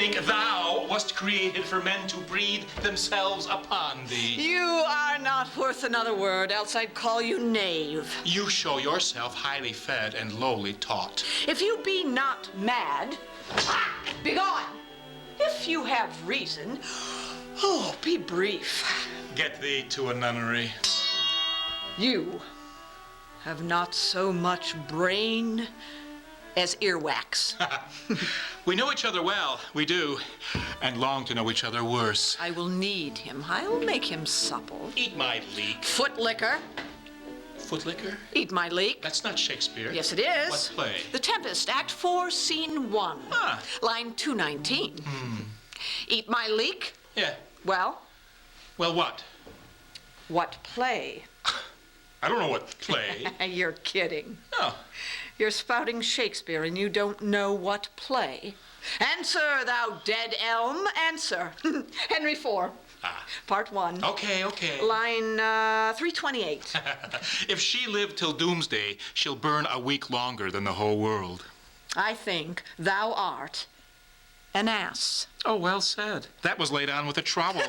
think thou wast created for men to breathe themselves upon thee. You are not worth another word, else I'd call you knave. You show yourself highly fed and lowly taught. If you be not mad, begone. If you have reason, be brief. Get thee to a nunnery. You have not so much brain as earwax. We know each other well, we do, and long to know each other worse. I will knead him. I'll make him supple. Eat my leek. Foot liquor. Foot liquor? Eat my leek. That's not Shakespeare. Yes, it is. What play? The Tempest, Act 4, Scene 1. Ah. Line 219. Eat my leek. Yeah. Well? Well, what? What play? I don't know what play. You're kidding. No. You're spouting Shakespeare and you don't know what play. Answer, thou dead elm, answer. Henry IV. Part 1. Okay. Line 328. If she live till doomsday, she'll burn a week longer than the whole world. I think thou art an ass. Oh, well said. That was laid on with a trowel.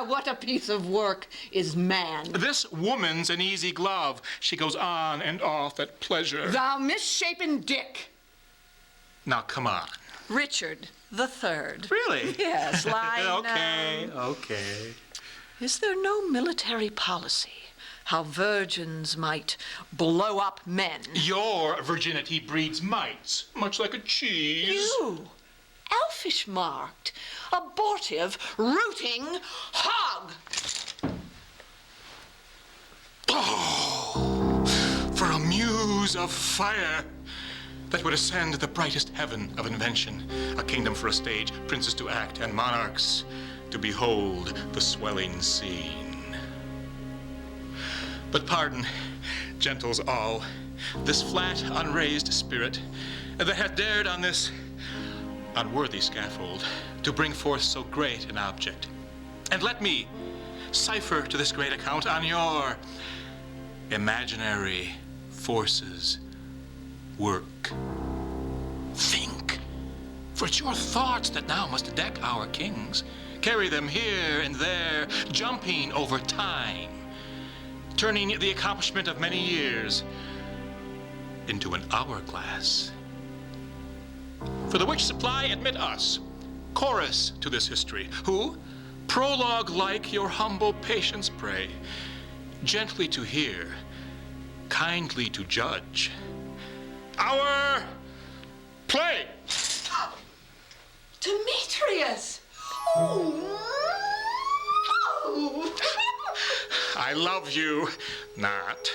What a piece of work is man. This woman's an easy glove. She goes on and off at pleasure. Thou misshapen dick. Now, come on. Richard III. Really? Yes, line... Okay. Is there no military policy? How virgins might blow up men. Your virginity breeds mites, much like a cheese. You, elfish-marked, abortive, rooting hog. Oh, for a muse of fire that would ascend the brightest heaven of invention, a kingdom for a stage, princes to act, and monarchs to behold the swelling scene. But pardon, gentles all, this flat, unraised spirit that hath dared on this unworthy scaffold to bring forth so great an object. And let me cipher to this great account on your imaginary forces work. Think, for it's your thoughts that now must deck our kings, carry them here and there, jumping over time, turning the accomplishment of many years into an hourglass. For the which supply admit us, chorus to this history, who, prologue like your humble patience pray, gently to hear, kindly to judge. Our play. Demetrius! Oh, no! I love you not,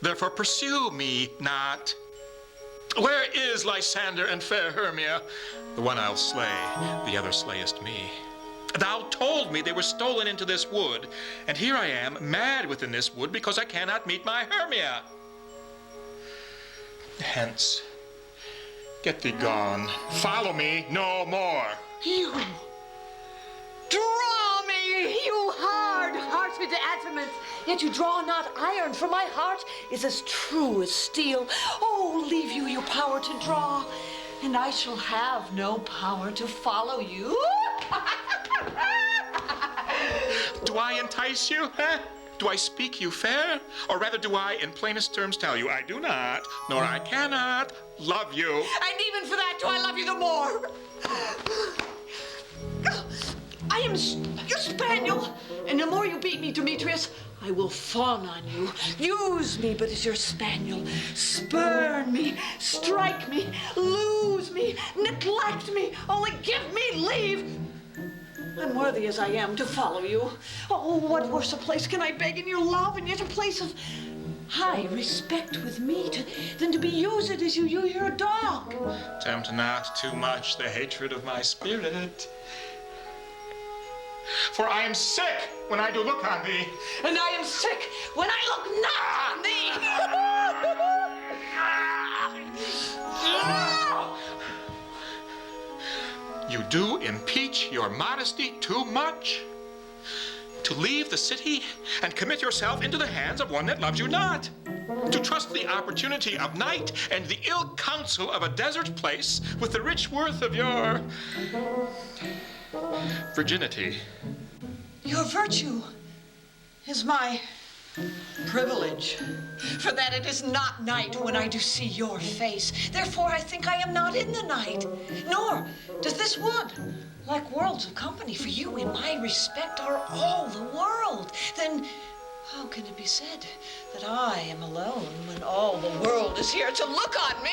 therefore pursue me not. Where is Lysander and fair Hermia? The one I'll slay, the other slayest me. Thou told me they were stolen into this wood, and here I am, mad within this wood, because I cannot meet my Hermia. Hence, get thee gone. Follow me no more. You draw me, you hard-hearted adamant, yet you draw not iron, for my heart is as true as steel. Oh, leave you your power to draw, and I shall have no power to follow you. Do I entice you, huh? Do I speak you fair? Or rather do I, in plainest terms, tell you I do not, nor I cannot, love you? And even for that do I love you the more. I am your spaniel, and the more you beat me, Demetrius, I will fawn on you. Use me but as your spaniel. Spurn me, strike me, lose me, neglect me, only give me leave. Unworthy as I am to follow you. Oh, what worse a place can I beg in your love, and yet a place of high respect with me than to be used as you use your dog. Tempt not too much the hatred of my spirit. For I am sick when I do look on thee. And I am sick when I look not on thee. You do impeach your modesty too much. to leave the city and commit yourself into the hands of one that loves you not. To trust the opportunity of night and the ill counsel of a desert place with the rich worth of your virginity. Your virtue is my privilege, for that it is not night when I do see your face. Therefore I think I am not in the night, nor does this wood like worlds of company. For you in my respect are all the world. Then how can it be said that I am alone when all the world is here to look on me?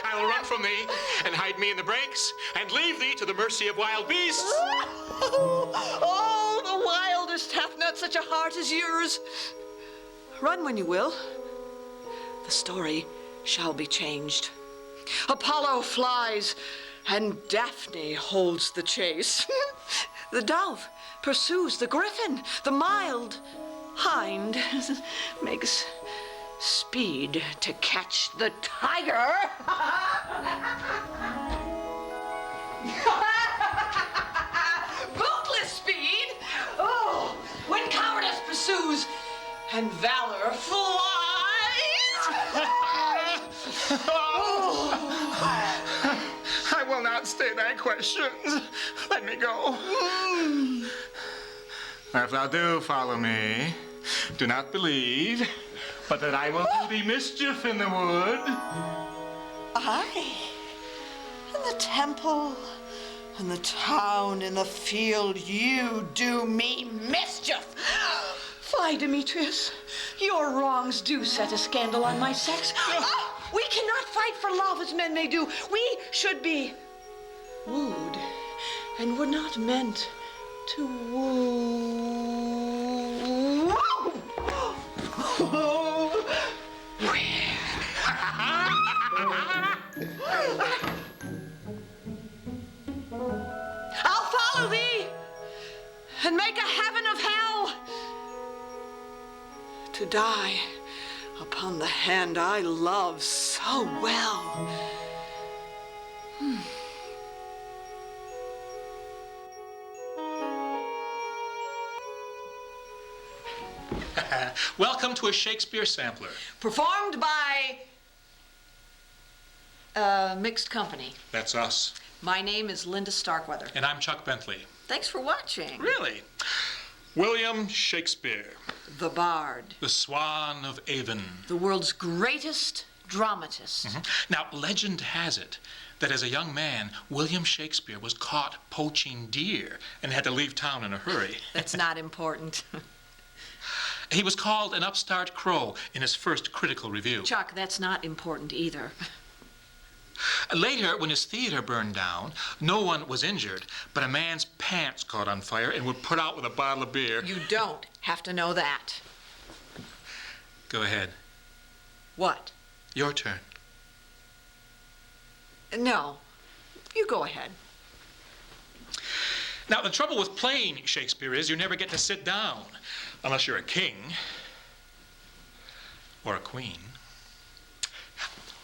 I will run from thee and hide me in the brakes and leave thee to the mercy of wild beasts. Oh, the wildest hath not such a heart as yours. Run when you will. The story shall be changed. Apollo flies, and Daphne holds the chase. The dove pursues the griffin. The mild hind makes speed to catch the tiger. Bootless speed. Oh, when cowardice pursues and valor flies. I will not stay thy questions. Let me go. If thou do follow me, do not believe, but that I will do thee mischief in the wood. I, in the temple, in the town, in the field, you do me mischief. Fie, Demetrius. Your wrongs do set a scandal on my sex. We cannot fight for love as men may do. We should be wooed, and were not meant to woo. I'll follow thee and make a heaven of hell to die upon the hand I love so well. Welcome to a Shakespeare sampler. Performed by mixed company. That's us. My name is Linda Starkweather. And I'm Chuck Bentley. Thanks for watching. Really? William Shakespeare, The Bard, the Swan of Avon. the world's greatest dramatist. Now, legend has it that as a young man, William Shakespeare was caught poaching deer and had to leave town in a hurry. That's not important. He was called an upstart crow in his first critical review. Chuck, that's not important either. Later, when his theater burned down, no one was injured, but a man's pants caught on fire and were put out with a bottle of beer. You don't have to know that. Go ahead. What? Your turn. No. You go ahead. Now, the trouble with playing Shakespeare is you never get to sit down unless you're a king or a queen.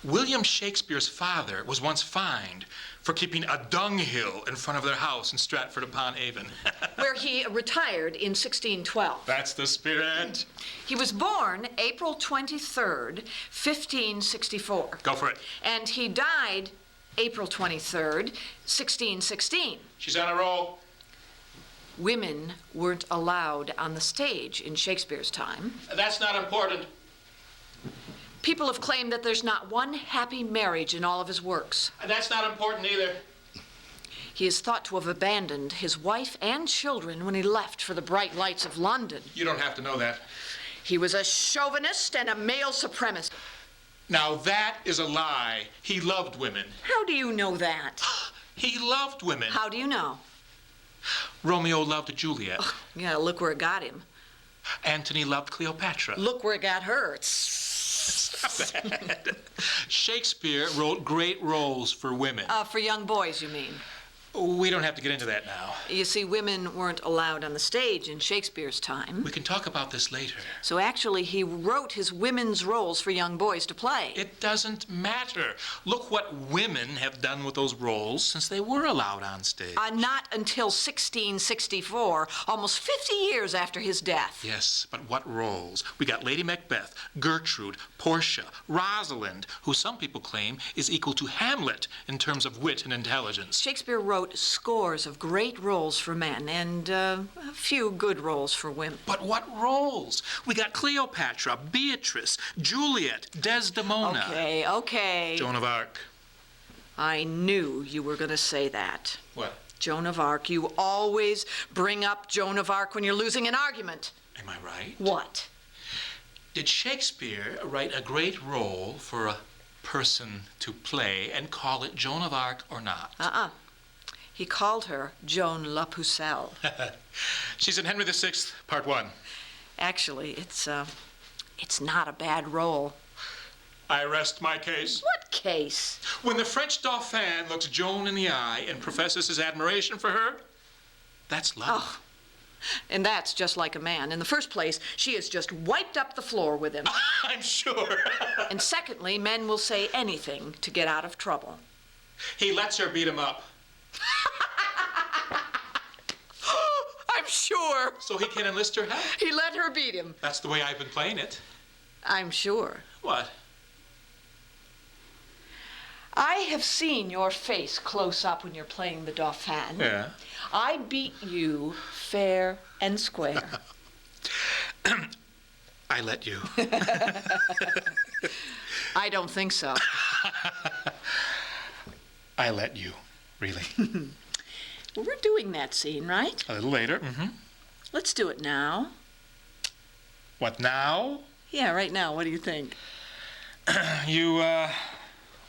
William Shakespeare's father was once fined for keeping a dunghill in front of their house in Stratford-upon-Avon. Where he retired in 1612. That's the spirit. He was born April 23rd, 1564. Go for it. And he died April 23rd, 1616. She's on a roll. Women weren't allowed on the stage in Shakespeare's time. That's not important. People have claimed that there's not one happy marriage in all of his works. That's not important either. He is thought to have abandoned his wife and children when he left for the bright lights of London. You don't have to know that. He was a chauvinist and a male supremacist. Now, that is a lie. He loved women. How do you know that? He loved women. How do you know? Romeo loved Juliet. Yeah, look where it got him. Antony loved Cleopatra. Look where it got her. Stop that. Shakespeare wrote great roles for women. For young boys, you mean? We don't have to get into that now. You see, women weren't allowed on the stage in Shakespeare's time. We can talk about this later. So actually, he wrote his women's roles for young boys to play. It doesn't matter. Look what women have done with those roles since they were allowed on stage. Not until 1664, almost 50 years after his death. Yes, but what roles? We got Lady Macbeth, Gertrude, Portia, Rosalind, who some people claim is equal to Hamlet in terms of wit and intelligence. Shakespeare wrote scores of great roles for men and a few good roles for women. But what roles? We got Cleopatra, Beatrice, Juliet, Desdemona. Okay. Joan of Arc. I knew you were going to say that. What? Joan of Arc. You always bring up Joan of Arc when you're losing an argument. Am I right? What? Did Shakespeare write a great role for a person to play and call it Joan of Arc or not? He called her Joan La Pucelle. She's in Henry VI, Part 1. Actually, it's not a bad role. I rest my case. What case? When the French Dauphin looks Joan in the eye and professes his admiration for her, that's love. Oh, and that's just like a man. In the first place, she has just wiped up the floor with him. I'm sure. And secondly, men will say anything to get out of trouble. He lets her beat him up. I'm sure. So he can enlist her help. He let her beat him. That's the way I've been playing it. I'm sure. What? I have seen your face close up when you're playing the Dauphin. Yeah. I beat you fair and square. I let you. I don't think so. I let you, really. Well, we're doing that scene, right? A little later. Mm-hmm. Let's do it now. What now? Yeah, right now. What do you think? You,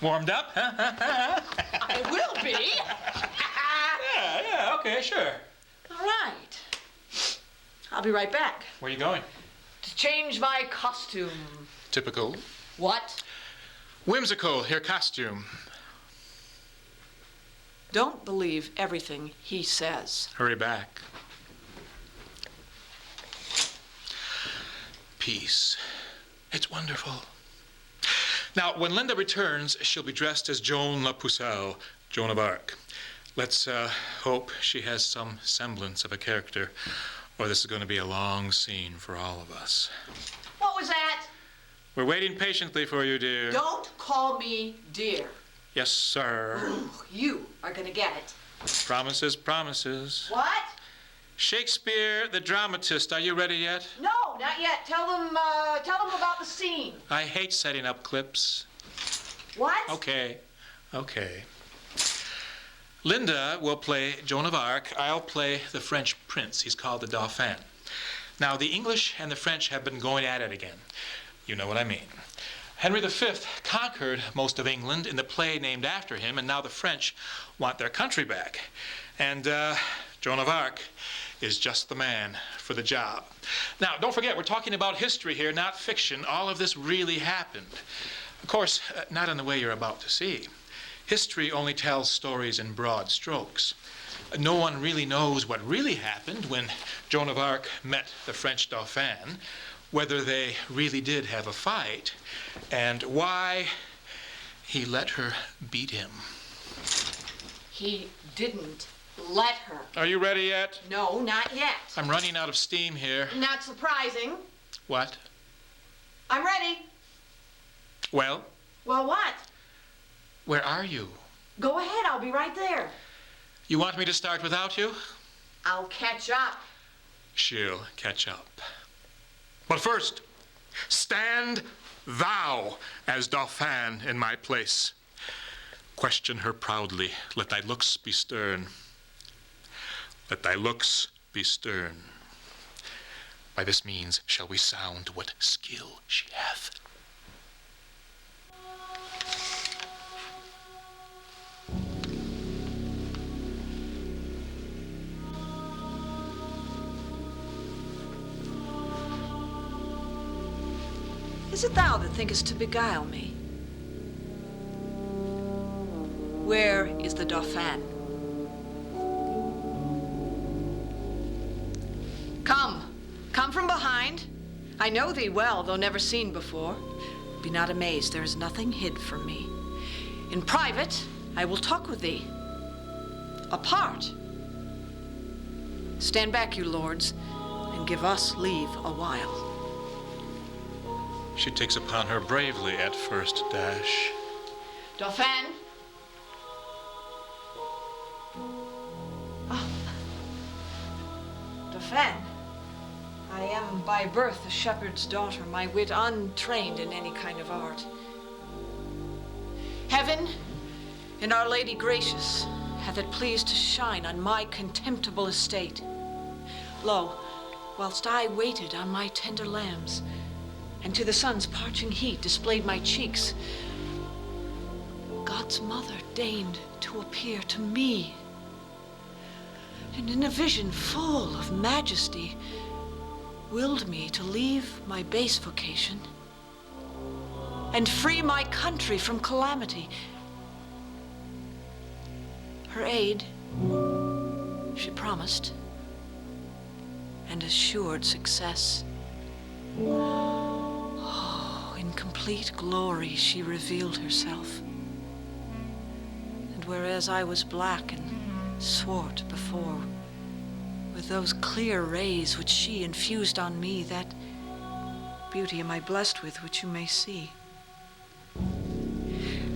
warmed up? I will be. Yeah, okay, sure. All right. I'll be right back. Where are you going? To change my costume. Typical. What? Whimsical, your costume. Don't believe everything he says. Hurry back. Peace. It's wonderful. Now, when Linda returns, she'll be dressed as Joan La Pucelle, Joan of Arc. Let's hope she has some semblance of a character, or this is going to be a long scene for all of us. What was that? We're waiting patiently for you, dear. Don't call me dear. Yes, sir. Ooh, you are going to get it. Promises, promises. What? Shakespeare, the dramatist, are you ready yet? No, not yet. Tell them about the scene. I hate setting up clips. What? Okay. Linda will play Joan of Arc. I'll play the French prince. He's called the Dauphin. Now, the English and the French have been going at it again. You know what I mean. Henry V conquered most of England in the play named after him, and now the French want their country back. And Joan of Arc is just the man for the job. Now, don't forget, we're talking about history here, not fiction. All of this really happened. Of course, not in the way you're about to see. History only tells stories in broad strokes. No one really knows what really happened when Joan of Arc met the French Dauphin, whether they really did have a fight, and why he let her beat him. He didn't let her. Are you ready yet? No, not yet. I'm running out of steam here. Not surprising. What? I'm ready. Well, Well, what? where are you? Go ahead, I'll be right there. You want me to start without you? I'll catch up. She'll catch up. But first, stand thou as Dauphin in my place. Question her proudly. Let thy looks be stern. Let thy looks be stern. By this means shall we sound what skill she hath. Is it thou that thinkest to beguile me? Where is the Dauphin? Come from behind. I know thee well, though never seen before. Be not amazed, there is nothing hid from me. In private, I will talk with thee. Apart. Stand back, you lords, and give us leave a while. She takes upon her bravely at first dash. Dauphin. Oh. Dauphin. I am by birth a shepherd's daughter, my wit untrained in any kind of art. Heaven and Our Lady gracious hath it pleased to shine on my contemptible estate. Lo, whilst I waited on my tender lambs, and to the sun's parching heat displayed my cheeks, God's mother deigned to appear to me, and in a vision full of majesty willed me to leave my base vocation and free my country from calamity. Her aid she promised and assured success. Oh, in complete glory she revealed herself. And whereas I was black and swart before, with those clear rays which she infused on me, that beauty am I blessed with which you may see.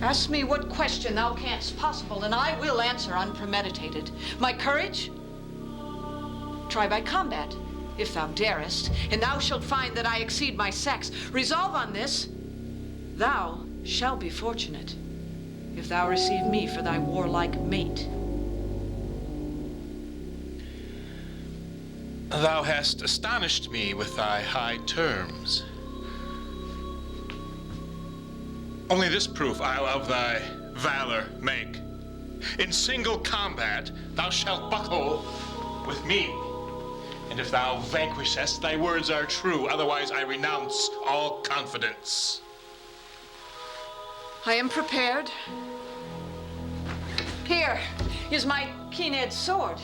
Ask me what question thou canst possible, and I will answer unpremeditated. My courage? Try by combat, if thou darest, and thou shalt find that I exceed my sex. Resolve on this, thou shalt be fortunate, if thou receive me for thy warlike mate. Thou hast astonished me with thy high terms. Only this proof I'll of thy valor make. In single combat thou shalt buckle with me. And if thou vanquishest, thy words are true. Otherwise I renounce all confidence. I am prepared. Here is my keen-edged sword,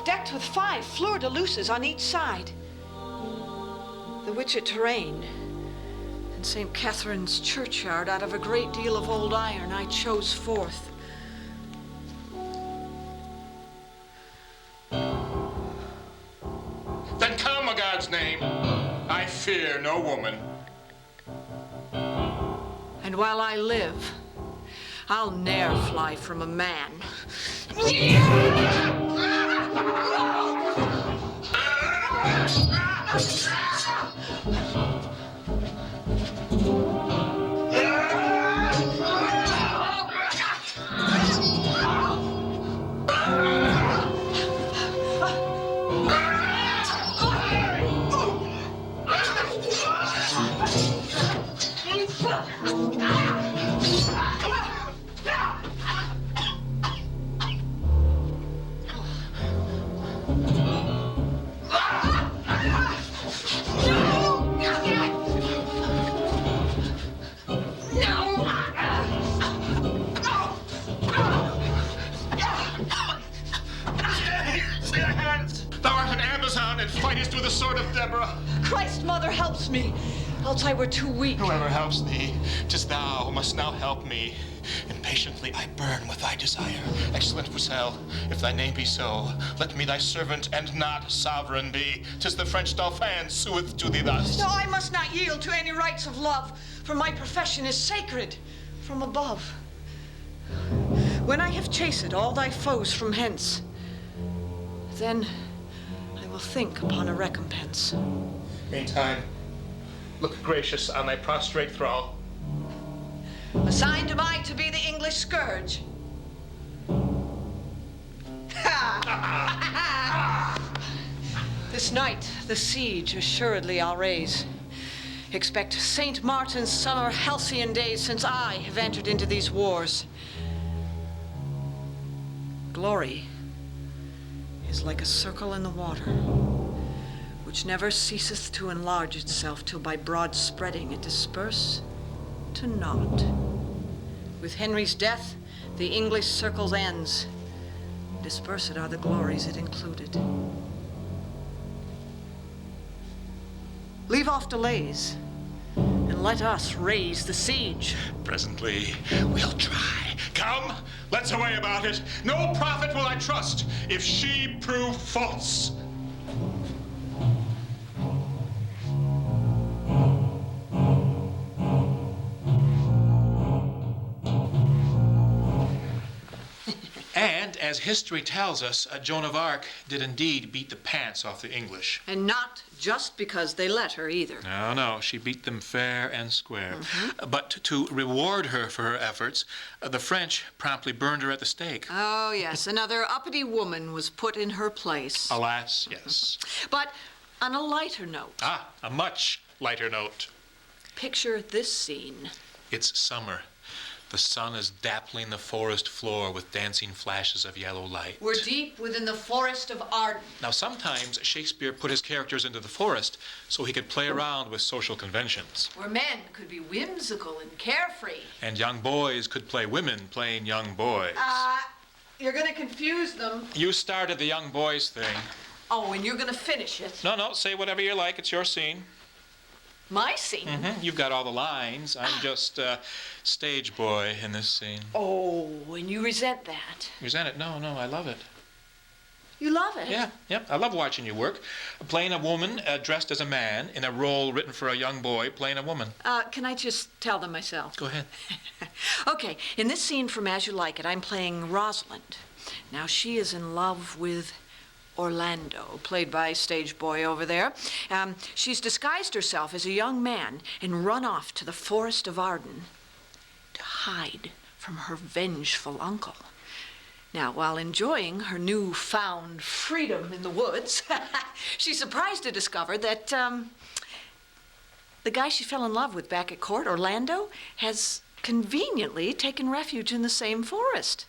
decked with 5 fleur-de-luces on each side. The Witchet terrain and St. Catherine's churchyard, out of a great deal of old iron, I chose forth. Then come, a God's name. I fear no woman. And while I live, I'll ne'er fly from a man. Thou art an Amazon and fightest with the sword of Deborah. Christ, Mother, helps me, else I were too weak. Whoever helps thee, 'tis thou who must now help me. Impatiently I burn with thy desire. Excellent Pucelle, if thy name be so, let me thy servant and not sovereign be. 'Tis the French Dauphin sueth to thee thus. No, I must not yield to any rites of love, for my profession is sacred from above. When I have chased all thy foes from hence, then I will think upon a recompense. Meantime, look gracious on thy prostrate thrall. Assigned am I to be the English scourge. This night the siege assuredly I'll raise. Expect St. Martin's summer halcyon days, since I have entered into these wars. Glory is like a circle in the water, which never ceaseth to enlarge itself till by broad spreading it disperse to naught. With Henry's death, the English circle ends. Dispersed are the glories it included. Leave off delays, and let us raise the siege. Presently, we'll try. Come, let's away about it. No prophet will I trust if she prove false. And as history tells us, Joan of Arc did indeed beat the pants off the English. And not just because they let her either. No, she beat them fair and square. But to reward her for her efforts, the French promptly burned her at the stake. Oh, yes, another uppity woman was put in her place. Alas, yes. But on a lighter note. A much lighter note. Picture this scene. It's summer. The sun is dappling the forest floor with dancing flashes of yellow light. We're deep within the forest of Arden. Now, sometimes Shakespeare put his characters into the forest so he could play around with social conventions. Where men could be whimsical and carefree. And young boys could play women playing young boys. You're gonna confuse them. You started the young boys thing. Oh, and you're gonna finish it. No, say whatever you like. It's your scene. My scene? You've got all the lines. I'm just stage boy in this scene. Oh, and you resent that. Resent it? No, I love it. You love it? Yeah. I love watching you work. Playing a woman dressed as a man in a role written for a young boy playing a woman. Can I just tell them myself? Go ahead. Okay, in this scene from As You Like It, I'm playing Rosalind. Now, she is in love with Orlando, played by stage boy over there. She's disguised herself as a young man and run off to the forest of Arden to hide from her vengeful uncle. Now, while enjoying her newfound freedom in the woods, she's surprised to discover that the guy she fell in love with back at court, Orlando, has conveniently taken refuge in the same forest.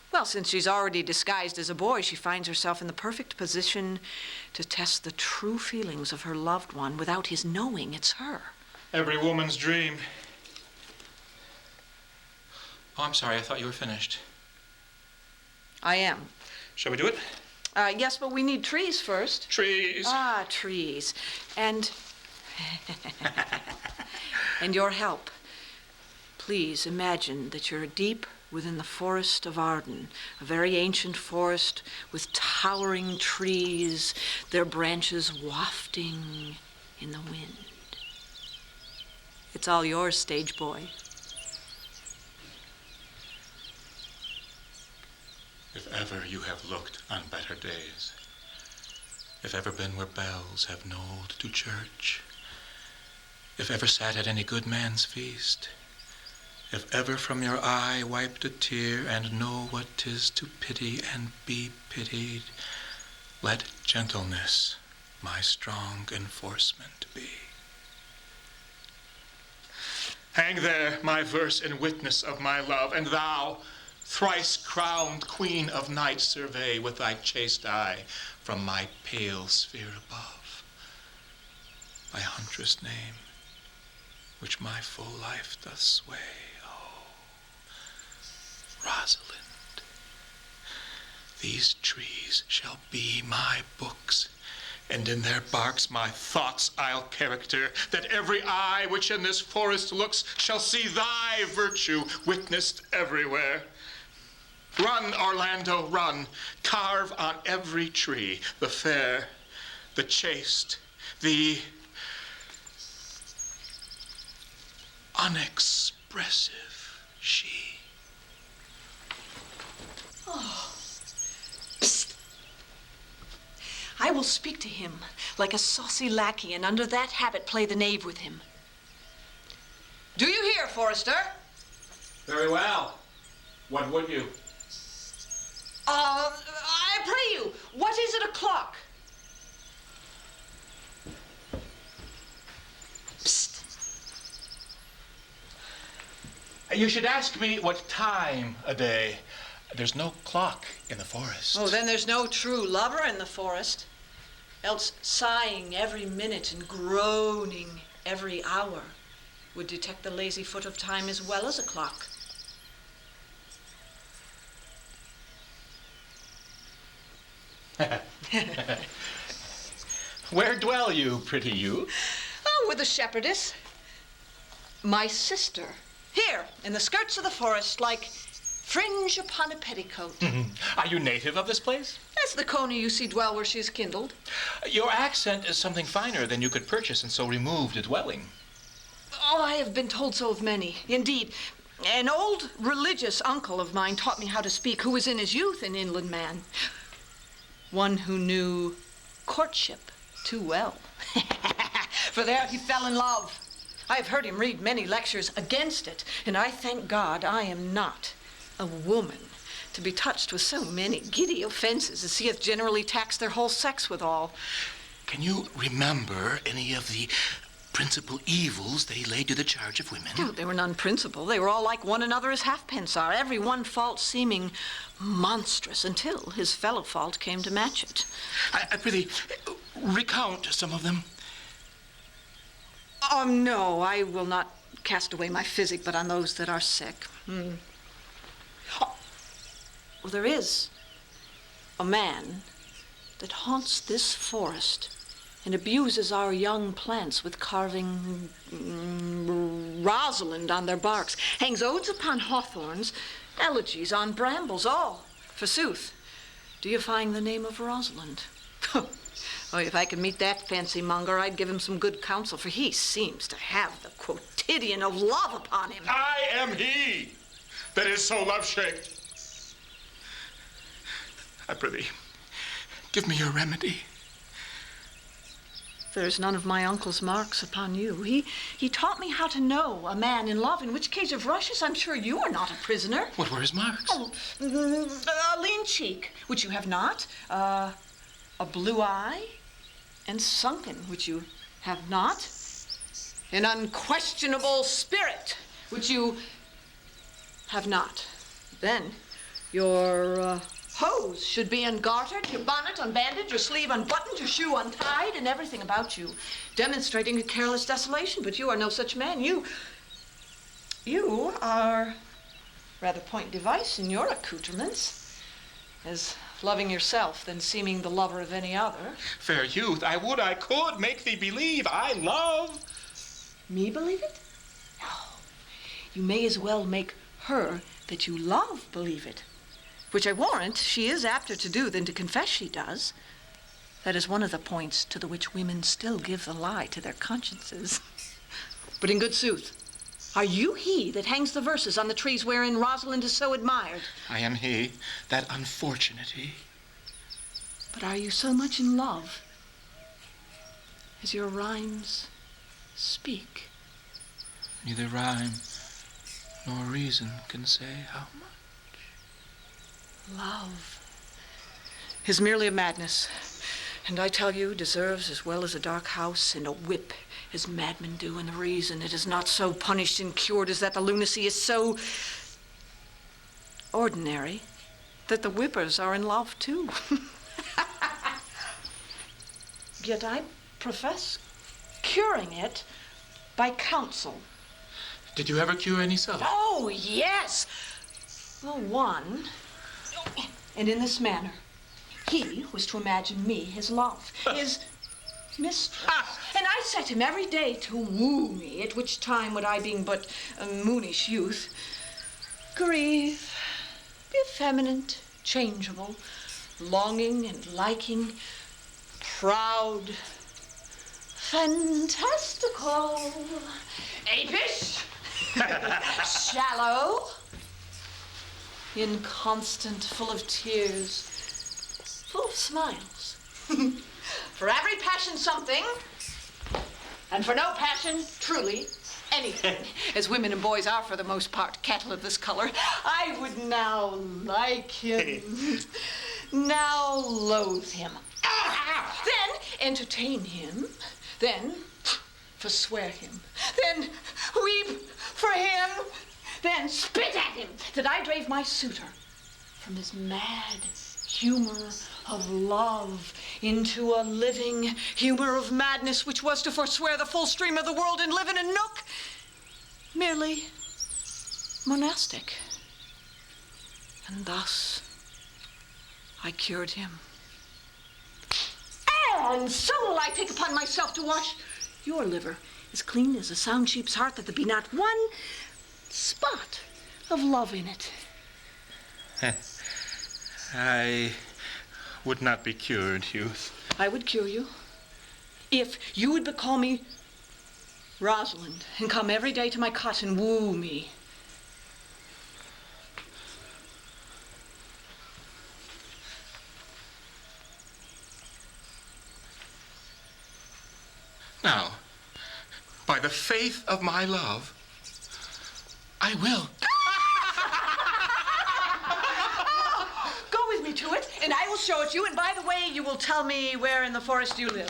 Well, since she's already disguised as a boy, she finds herself in the perfect position to test the true feelings of her loved one without his knowing it's her. Every woman's dream. Oh, I'm sorry. I thought you were finished. I am. Shall we do it? Yes, but we need trees first. Trees. Trees. And... and your help. Please imagine that you're deep within the forest of Arden, a very ancient forest with towering trees, their branches wafting in the wind. It's all yours, stage boy. If ever you have looked on better days, if ever been where bells have knolled to church, if ever sat at any good man's feast, if ever from your eye wiped a tear and know what 'tis to pity and be pitied, let gentleness my strong enforcement be. Hang there my verse in witness of my love, and thou, thrice crowned queen of night, survey with thy chaste eye from my pale sphere above my huntress name, which my full life doth sway. Rosalind, these trees shall be my books, and in their barks my thoughts I'll character, that every eye which in this forest looks shall see thy virtue witnessed everywhere. Run, Orlando, run. Carve on every tree the fair, the chaste, the unexpressive she. Oh. Psst. I will speak to him like a saucy lackey, and under that habit play the knave with him. Do you hear, Forrester? Very well. What would you? I pray you, what is it o'clock? Psst. You should ask me what time a day. There's no clock in the forest. Oh, then there's no true lover in the forest. Else sighing every minute and groaning every hour would detect the lazy foot of time as well as a clock. Where dwell you, pretty youth? Oh, with a shepherdess. My sister. Here, in the skirts of the forest, like fringe upon a petticoat. Are you native of this place? That's the Coney you see dwell where she is kindled. Your accent is something finer than you could purchase in so removed a dwelling. Oh, I have been told so of many. Indeed, an old religious uncle of mine taught me how to speak, who was in his youth an inland man. One who knew courtship too well. For there he fell in love. I have heard him read many lectures against it, and I thank God I am not a woman to be touched with so many giddy offenses as he hath generally taxed their whole sex withal. Can you remember any of the principal evils that he laid to the charge of women? Oh, they were none principal. They were all like one another as halfpence are, every one fault seeming monstrous until his fellow fault came to match it. I prithee, recount some of them. Oh, no, I will not cast away my physic, but on those that are sick. Oh, well, there is a man that haunts this forest and abuses our young plants with carving Rosalind on their barks, hangs odes upon hawthorns, elegies on brambles, all, forsooth, deifying the name of Rosalind. Oh, if I could meet that fancy monger, I'd give him some good counsel, for he seems to have the quotidian of love upon him. I am he that is so love-shaped. I prithee, give me your remedy. There's none of my uncle's marks upon you. He taught me how to know a man in love, in which case of rushes, I'm sure you are not a prisoner. What were his marks? Oh, a lean cheek, which you have not, a blue eye, and sunken, which you have not, an unquestionable spirit, which you have not. Then your hose should be ungartered, your bonnet unbandaged, your sleeve unbuttoned, your shoe untied, and everything about you demonstrating a careless desolation. But you are no such man. You are rather point device in your accoutrements, as loving yourself than seeming the lover of any other. Fair youth, I would I could make thee believe I love. Me believe it? No. You may as well make her that you love believe it, which I warrant she is apter to do than to confess she does. That is one of the points to the which women still give the lie to their consciences. But in good sooth, are you he that hangs the verses on the trees wherein Rosalind is so admired? I am he, that unfortunate he. But are you so much in love as your rhymes speak? Neither rhyme nor reason can say how much. Love is merely a madness, and I tell you, deserves as well as a dark house and a whip as madmen do, and the reason it is not so punished and cured is that the lunacy is so ordinary that the whippers are in love too. Yet I profess curing it by counsel. Did you ever cure any self? Oh, yes. Well, one, and in this manner. He was to imagine me his love, his mistress. And I set him every day to woo me, at which time would I, being but a moonish youth, grieve, be effeminate, changeable, longing and liking, proud, fantastical, apish, shallow, inconstant, full of tears, full of smiles. For every passion something, and for no passion, truly, anything. As women and boys are, for the most part, cattle of this color. I would now like him, now loathe him, then entertain him, then forswear him, then weep for him, then spit at him, that I drave my suitor from his mad humor of love into a living humor of madness, which was to forswear the full stream of the world and live in a nook merely monastic. And thus I cured him. And so will I take upon myself to wash your liver as clean as a sound sheep's heart, that there be not one spot of love in it. I would not be cured, youth. I would cure you if you would but call me Rosalind and come every day to my cot and woo me. Now, by the faith of my love, I will. Go with me to it, and I will show it you. And by the way, you will tell me where in the forest you live.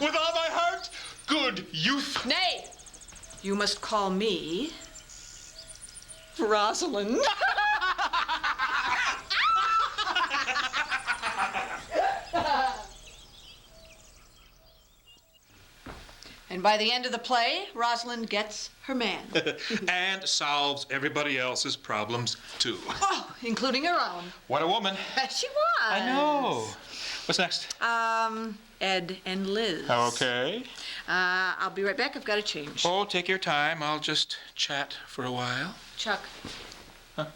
With all my heart, good youth. Nay, you must call me Rosalind. And by the end of the play, Rosalind gets her man. And solves everybody else's problems, too. Oh, including her own. What a woman. She was. I know. What's next? Ed and Liz. Okay. I'll be right back. I've got to change. Oh, take your time. I'll just chat for a while. Chuck. Huh?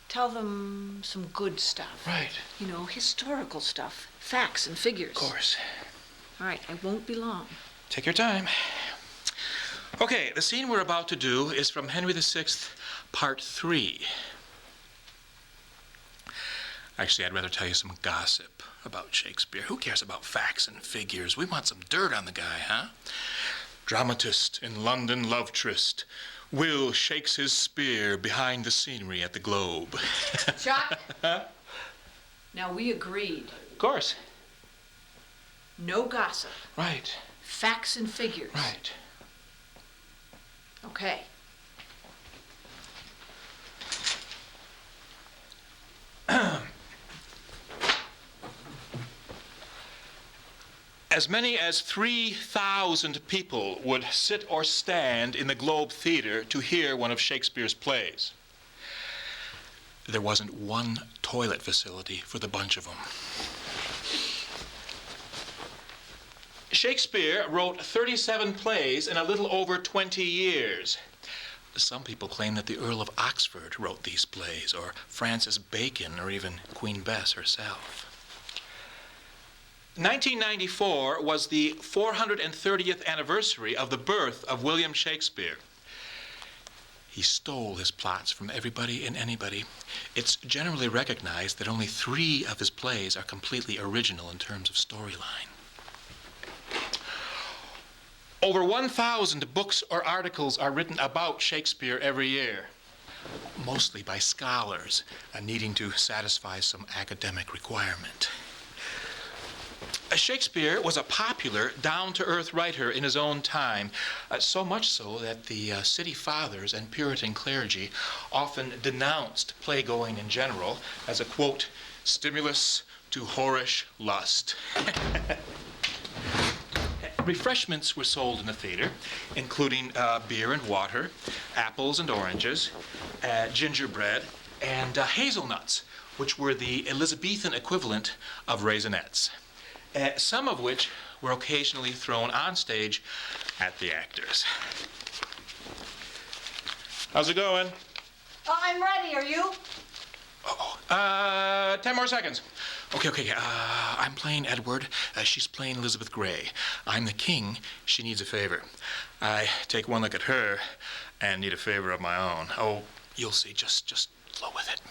Tell them some good stuff. Right. You know, historical stuff. Facts and figures. Of course. All right, I won't be long. Take your time. Okay, the scene we're about to do is from Henry VI, Part 3. Actually, I'd rather tell you some gossip about Shakespeare. Who cares about facts and figures? We want some dirt on the guy, huh? Dramatist in London love tryst. Will shakes his spear behind the scenery at the Globe. Chuck? Now, we agreed. Of course. No gossip. Right. Facts and figures. Right. Okay. As many as 3,000 people would sit or stand in the Globe Theater to hear one of Shakespeare's plays. There wasn't one toilet facility for the bunch of them. Shakespeare wrote 37 plays in a little over 20 years. Some people claim that the Earl of Oxford wrote these plays, or Francis Bacon, or even Queen Bess herself. 1994 was the 430th anniversary of the birth of William Shakespeare. He stole his plots from everybody and anybody. It's generally recognized that only 3 of his plays are completely original in terms of storyline. Over 1,000 books or articles are written about Shakespeare every year, mostly by scholars needing to satisfy some academic requirement. Shakespeare was a popular, down-to-earth writer in his own time, so much so that the city fathers and Puritan clergy often denounced playgoing in general as a, quote, stimulus to whorish lust. Refreshments were sold in the theater, including beer and water, apples and oranges, gingerbread, and hazelnuts, which were the Elizabethan equivalent of raisinets, some of which were occasionally thrown on stage at the actors. How's it going? I'm ready, are you? 10 more seconds. Okay. I'm playing Edward. She's playing Elizabeth Grey. I'm the king. She needs a favor. I take one look at her and need a favor of my own. Oh, you'll see. Just flow with it.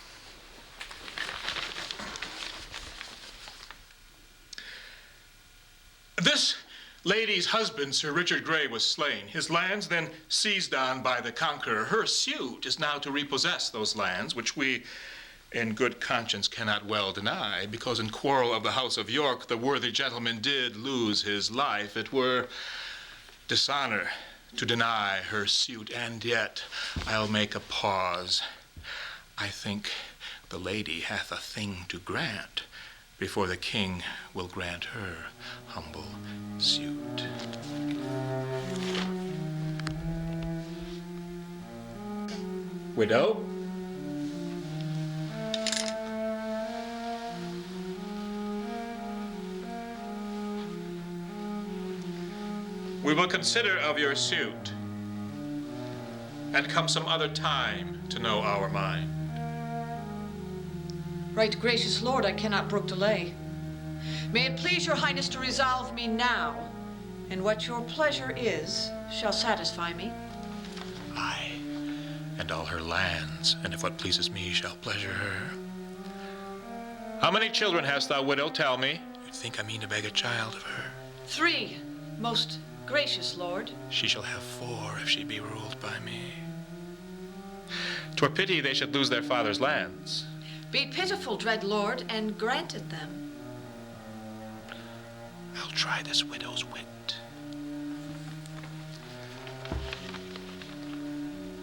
This lady's husband, Sir Richard Grey, was slain. His lands then seized on by the conqueror. Her suit is now to repossess those lands, which we in good conscience cannot well deny, because in quarrel of the House of York, the worthy gentleman did lose his life. It were dishonor to deny her suit, and yet I'll make a pause. I think the lady hath a thing to grant before the king will grant her humble suit. Widow? We will consider of your suit, and come some other time to know our mind. Right gracious lord, I cannot brook delay. May it please your highness to resolve me now, and what your pleasure is shall satisfy me. Aye, and all her lands, and if what pleases me shall pleasure her. How many children hast thou, widow? Tell me. You think I mean to beg a child of her? 3, most gracious lord. She shall have 4 if she be ruled by me. 'Twere pity they should lose their father's lands. Be pitiful, dread lord, and grant it them. I'll try this widow's wit.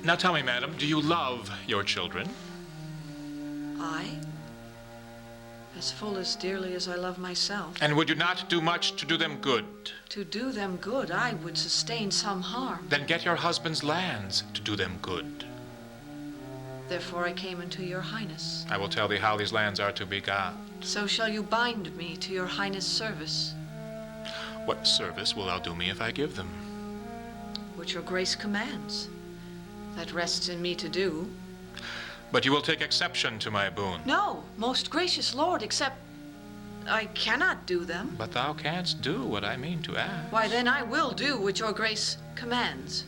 Now tell me, madam, do you love your children? I? As full as dearly as I love myself. And would you not do much to do them good? To do them good, I would sustain some harm. Then get your husband's lands to do them good. Therefore I came unto your highness. I will tell thee how these lands are to be got. So shall you bind me to your highness' service, What service will thou do me if I give them? which your grace commands. That rests in me to do. But you will take exception to my boon. No, most gracious lord, except I cannot do them. But thou canst do what I mean to ask. Why, then I will do what your grace commands.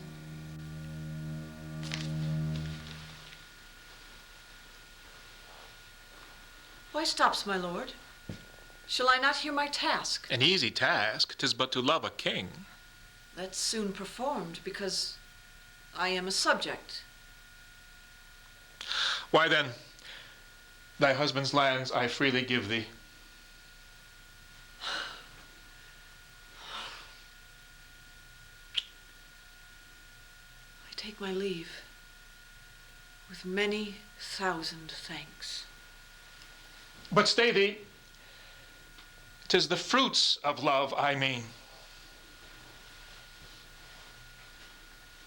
Why stops, my lord? Shall I not hear my task? An easy task, 'tis but to love a king. That's soon performed, because I am a subject. Why then, thy husband's lands I freely give thee. I take my leave with many thousand thanks. But stay thee, 'tis the fruits of love I mean.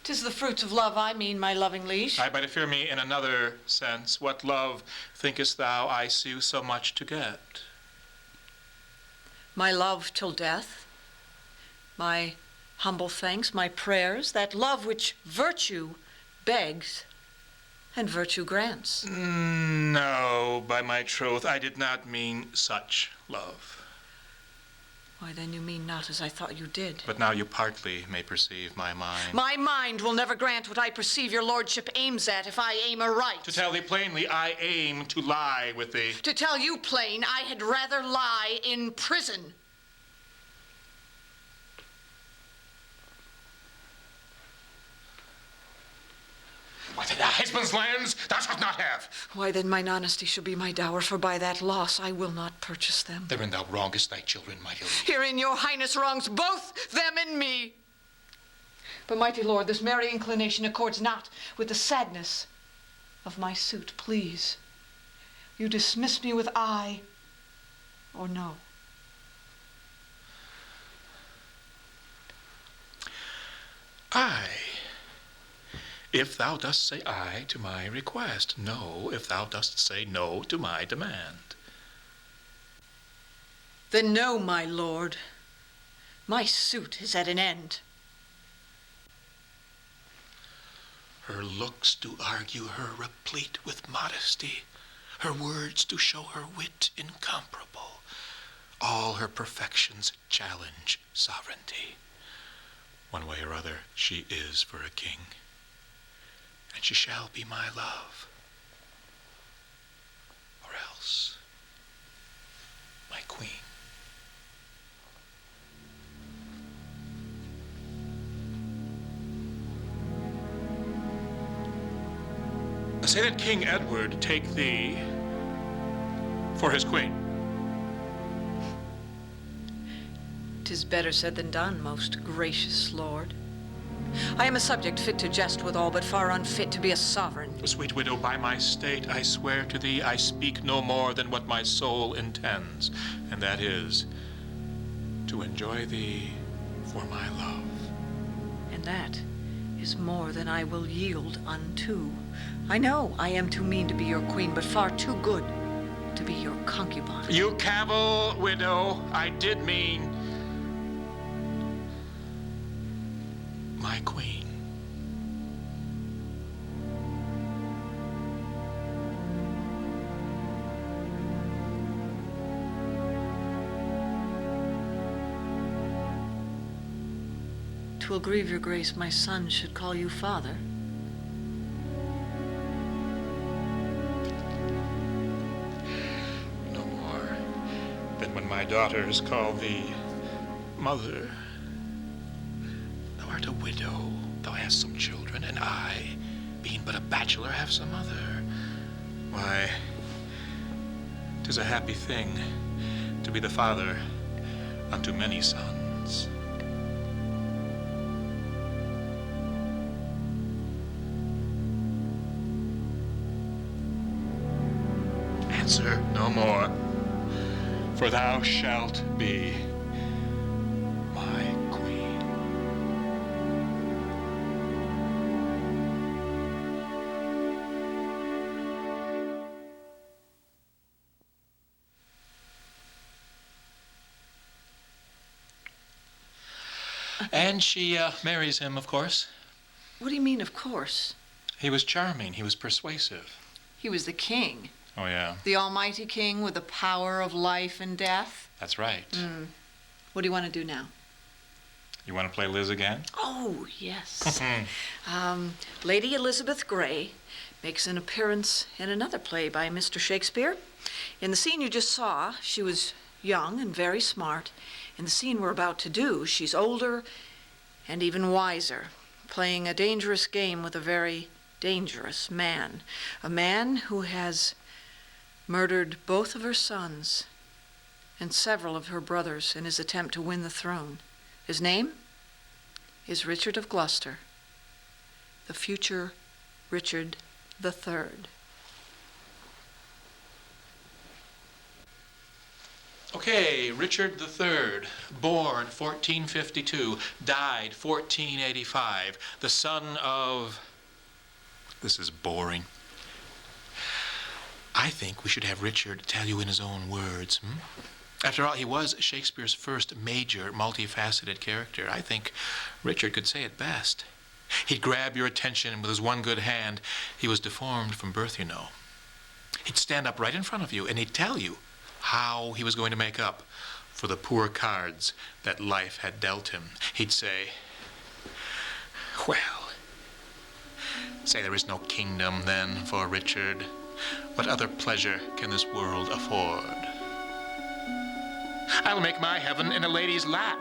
'Tis the fruits of love I mean, my loving liege. Aye, but fear me in another sense. What love thinkest thou I sue so much to get? My love till death, my humble thanks, my prayers, that love which virtue begs and virtue grants. No, by my troth, I did not mean such love. Why, then you mean not as I thought you did. But now you partly may perceive my mind. My mind will never grant what I perceive your lordship aims at, if I aim aright. To tell thee plainly, I aim to lie with thee. To tell you plain, I had rather lie in prison. Why, then thy husband's lands thou shalt not have. Why, then mine honesty shall be my dower, for by that loss I will not purchase them. Therein thou wrongest thy children mightily. Herein your highness wrongs both them and me. But, mighty lord, this merry inclination accords not with the sadness of my suit. Please, you dismiss me with aye or no. Aye, if thou dost say aye to my request. No, if thou dost say no to my demand. Then no, my lord. My suit is at an end. Her looks do argue her replete with modesty. Her words do show her wit incomparable. All her perfections challenge sovereignty. One way or other, she is for a king. And she shall be my love. Or else, my queen. Say that King Edward take thee for his queen. 'Tis better said than done, most gracious lord. I am a subject fit to jest withal, but far unfit to be a sovereign. Sweet widow, by my state, I swear to thee, I speak no more than what my soul intends, and that is to enjoy thee for my love. And that is more than I will yield unto. I know I am too mean to be your queen, but far too good to be your concubine. You cavil, widow, I did mean. my queen. "'Twill grieve your grace my son should call you father." No more than when my daughters call thee mother. Thou art a widow, thou hast some children, and I, being but a bachelor, have some other. Why, 'tis a happy thing to be the father unto many sons. Answer no more, for thou shalt be my queen. And she marries him, of course. What do you mean, of course? He was charming. He was persuasive. He was the king. Oh, yeah. The almighty king with the power of life and death. That's right. What do you want to do now? You want to play Liz again? Oh, yes. Lady Elizabeth Grey makes an appearance in another play by Mr. Shakespeare. In the scene you just saw, she was young and very smart. In the scene we're about to do, she's older and even wiser, playing a dangerous game with a very dangerous man. A man who has murdered both of her sons and several of her brothers in his attempt to win the throne. His name is Richard of Gloucester, the future Richard III. Okay, Richard III, born 1452, died 1485, the son of... This is boring. I think we should have Richard tell you in his own words. After all, he was Shakespeare's first major, multifaceted character. I think Richard could say it best. He'd grab your attention with his one good hand. He was deformed from birth, you know. He'd stand up right in front of you, and he'd tell you how he was going to make up for the poor cards that life had dealt him. He'd say, well, say there is no kingdom then for Richard. What other pleasure can this world afford? I'll make my heaven in a lady's lap,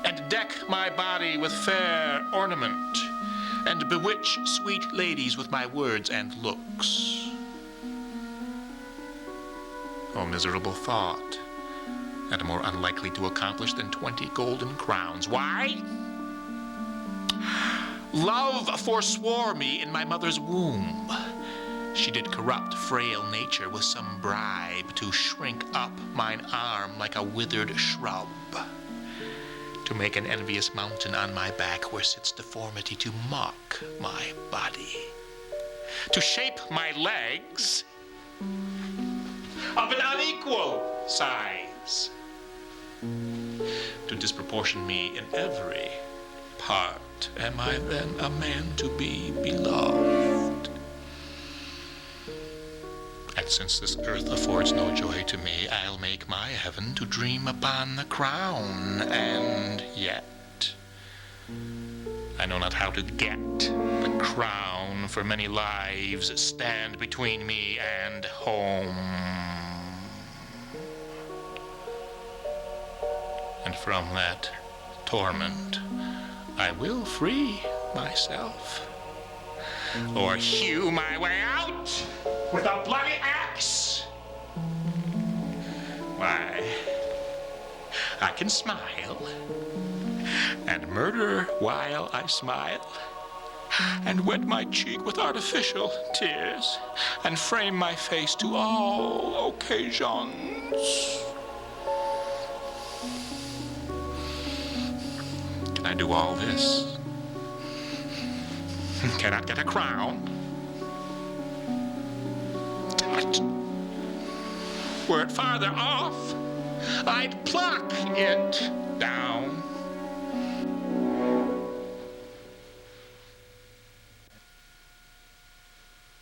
and deck my body with fair ornament, and bewitch sweet ladies with my words and looks. Oh, miserable thought, and more unlikely to accomplish than 20 golden crowns. Why? Love forswore me in my mother's womb. She did corrupt frail nature with some bribe to shrink up mine arm like a withered shrub, to make an envious mountain on my back where sits deformity to mock my body, to shape my legs of an unequal size, to disproportion me in every part. Am I then a man to be beloved? And since this earth affords no joy to me, I'll make my heaven to dream upon the crown. And yet, I know not how to get the crown, for many lives stand between me and home. And from that torment, I will free myself, or hew my way out with a bloody axe. Why, I can smile, and murder while I smile, and wet my cheek with artificial tears, and frame my face to all occasions. Can I do all this? Cannot get a crown? Tut. Were it farther off, I'd pluck it down.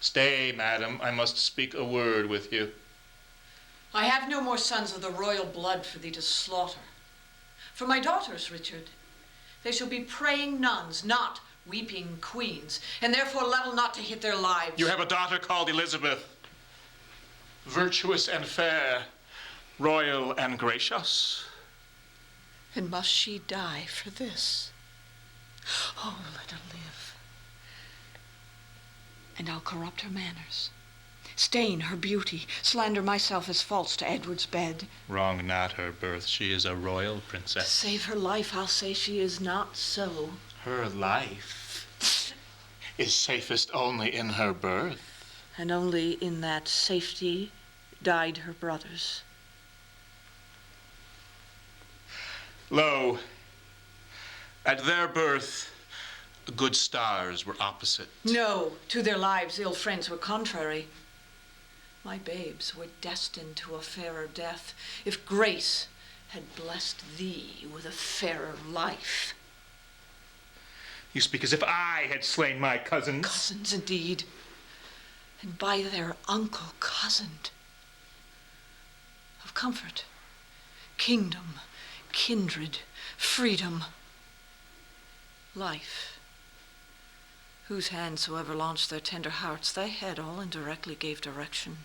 Stay, madam. I must speak a word with you. I have no more sons of the royal blood for thee to slaughter. For my daughters, Richard, they shall be praying nuns, not weeping queens, and therefore level not to hit their lives. You have a daughter called Elizabeth, virtuous and fair, royal and gracious. And must she die for this? Oh, let her live. And I'll corrupt her manners, stain her beauty, slander myself as false to Edward's bed. Wrong not her birth. She is a royal To princess. save her life, I'll say she is not so. Her life is safest only in her birth. And only in that safety died her brothers. Lo, at their birth, good stars were opposite. No, to their lives ill friends were contrary. My babes were destined to a fairer death, if grace had blessed thee with a fairer life. You speak as if I had slain my cousins. Cousins, indeed, and by their uncle cozened. Of comfort, kingdom, kindred, freedom, life, whose hands soever launched their tender hearts, thy head all indirectly gave direction.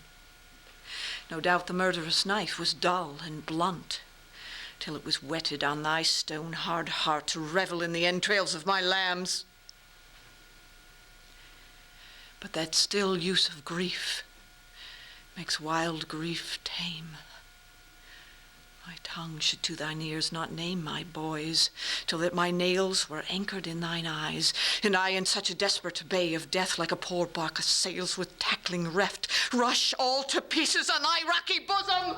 No doubt the murderous knife was dull and blunt, till it was whetted on thy stone-hard heart to revel in the entrails of my lambs. But that still use of grief makes wild grief tame. My tongue should to thine ears not name my boys, till that my nails were anchored in thine eyes, and I in such a desperate bay of death, like a poor bark assails with tackling reft, rush all to pieces on thy rocky bosom.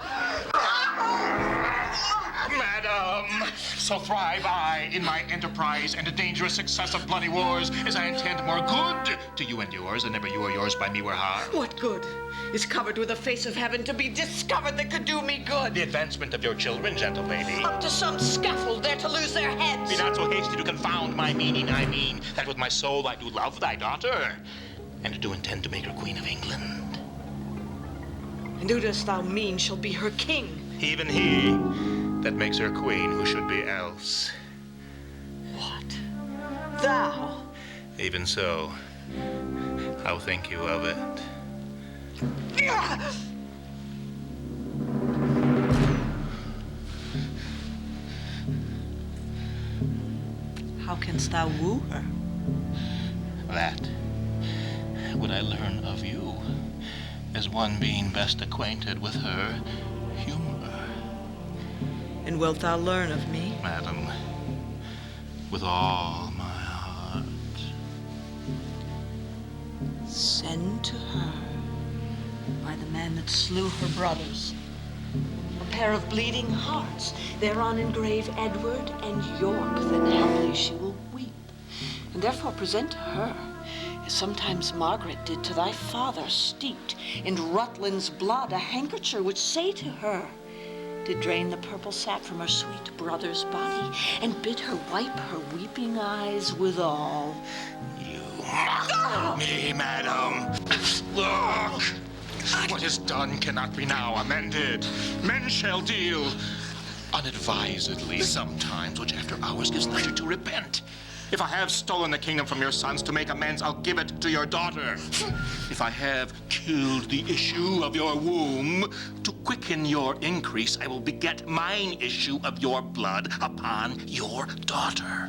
Madam, so thrive I in my enterprise and the dangerous success of bloody wars, as I intend more good to you and yours, than ever you or yours by me were harmed. What good is covered with the face of heaven to be discovered that could do me good? The advancement of your children, gentle lady. Up to some scaffold there to lose their heads. Be not so hasty to confound my meaning. I mean that with my soul I do love thy daughter, and do intend to make her Queen of England. And who dost thou mean shall be her king? Even he that makes her queen, who should be else. What? Thou? Even so, how think you of it? How canst thou woo her? That would I learn of you, as one being best acquainted with her humor. And wilt thou learn of me? Madam, with all my heart. Send to her, by the man that slew her brothers, a pair of bleeding hearts, thereon engrave Edward and York, then humbly she will weep, and therefore present to her, as sometimes Margaret did to thy father, steeped in Rutland's blood, a handkercher which say to her, did drain the purple sap from her sweet brother's body, and bid her wipe her weeping eyes withal. You mock me, madam. Look! What is done cannot be now amended. Men shall deal unadvisedly sometimes, which after hours gives leisure to repent. If I have stolen the kingdom from your sons to make amends, I'll give it to your daughter. If I have killed the issue of your womb, to quicken your increase, I will beget mine issue of your blood upon your daughter.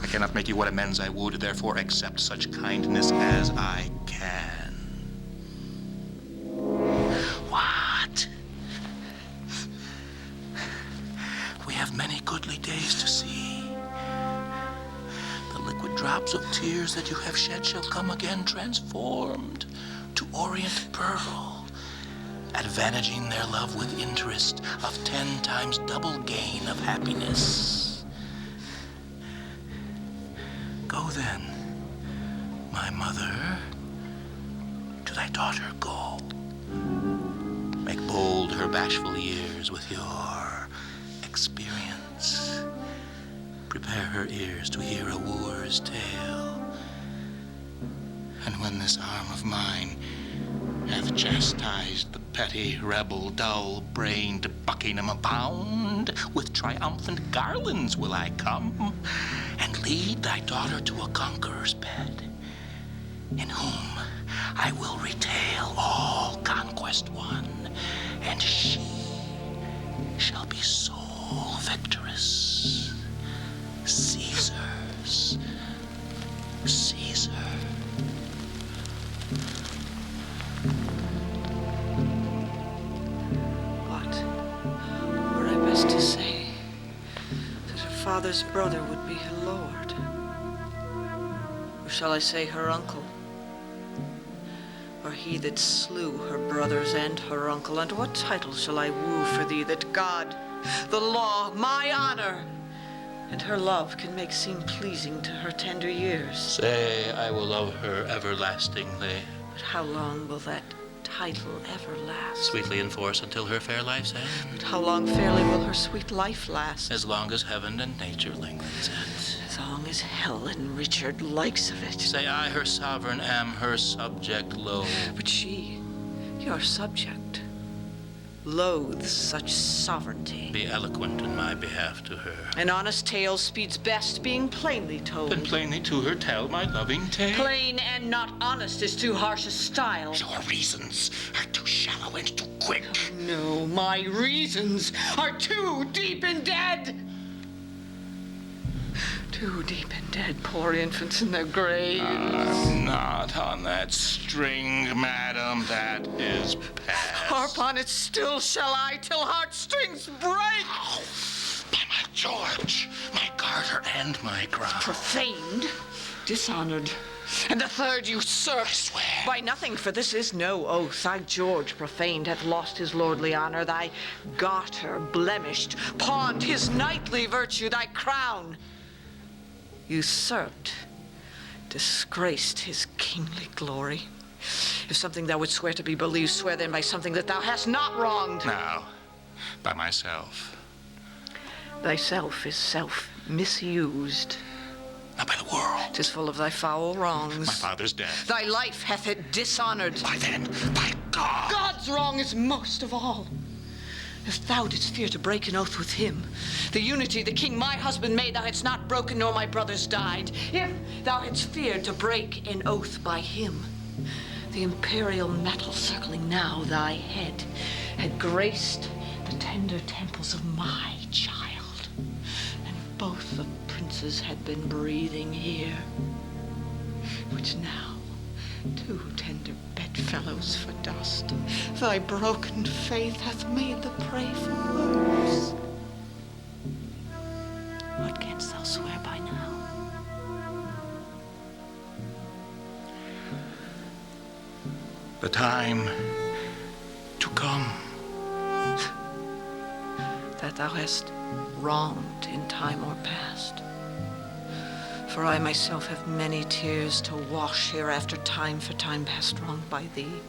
I cannot make you what amends I would, therefore accept such kindness as I can. What? We have many goodly days to see. The liquid drops of tears that you have shed shall come again transformed to orient pearl, advantaging their love with interest of 10 times double gain of happiness. Go then, my mother, to thy daughter go. Make bold her bashful ears with your experience. Prepare her ears to hear a wooer's tale. And when this arm of mine hath chastised the petty rebel, dull-brained Buckingham bound, with triumphant garlands will I come, and lead thy daughter to a conqueror's bed, in whom I will retail all conquest won, and she shall be sole victoress. Caesar's Caesar. What were I best to say? That her father's brother would be her lord? Or shall I say her uncle? Or he that slew her brothers and her uncle? And what title shall I woo for thee that God, the law, my honor, and her love can make seem pleasing to her tender years? Say I will love her everlastingly, But how long will that title ever last? sweetly enforce until her fair life's end, But how long fairly will her sweet life last? as long as heaven and nature lengthens it. As long as Helen Richard likes of it. Say I, her sovereign, am her subject, lo. But she, your subject, loathes such sovereignty. Be eloquent in my behalf to her. An honest tale speeds best being plainly told. Then plainly to her tell my loving tale. Plain and not honest is too harsh a style. Your reasons are too shallow and too quick. No, my reasons are too deep and dead. Too deep and dead, poor infants in their graves. Not on that string, madam, that is past. Harp on it still shall I, till heartstrings break. By my George, my garter and my crown. Profaned, dishonored, and the third usurped. Swear. By nothing, for this is no oath. Thy George profaned hath lost his lordly honor. Thy garter blemished, pawned his knightly virtue. Thy crown usurped, disgraced his kingly glory. If something thou would swear to be believed, swear then by something that thou hast not wronged. Now, by myself. Thyself is self misused. Now by the world. 'Tis full of thy foul wrongs. My father's death. Thy life hath it dishonored. Why then, by God. God's wrong is most of all. If thou didst fear to break an oath with him, the unity the king my husband made thou hadst not broken, nor my brothers died. If thou hadst feared to break an oath by him, the imperial metal circling now thy head had graced the tender temples of my child, and both the princes had been breathing here, which now two tender bedfellows for dust. Thy broken faith hath made the prey for words. What canst thou swear by now? The time to come. That thou hast wronged in time or past. For I myself have many tears to wash hereafter, time for time past wronged by thee.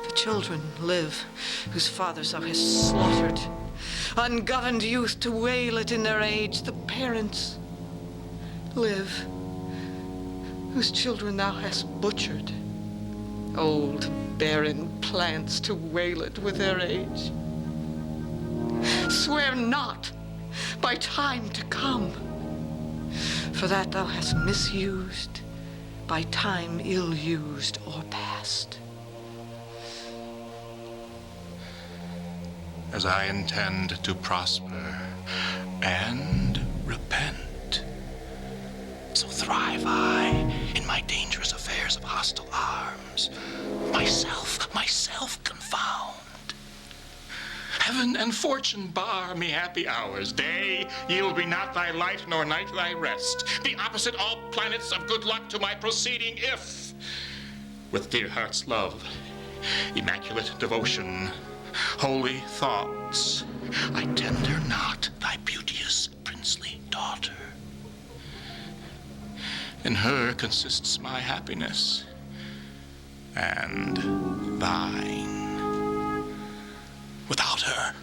The children live whose fathers thou hast slaughtered, ungoverned youth to wail it in their age. The parents live whose children thou hast butchered, old barren plants to wail it with their age. Swear not by time to come, for that thou hast misused by time ill-used or past. As I intend to prosper and repent, so thrive I in my dangerous affairs of hostile arms. Myself confound. Heaven and fortune bar me happy hours. Day yield me not thy light, nor night thy rest. Be opposite all planets of good luck to my proceeding, if, with dear heart's love, immaculate devotion, holy thoughts, I tender not thy beauteous princely daughter. In her consists my happiness, and thine. Without her,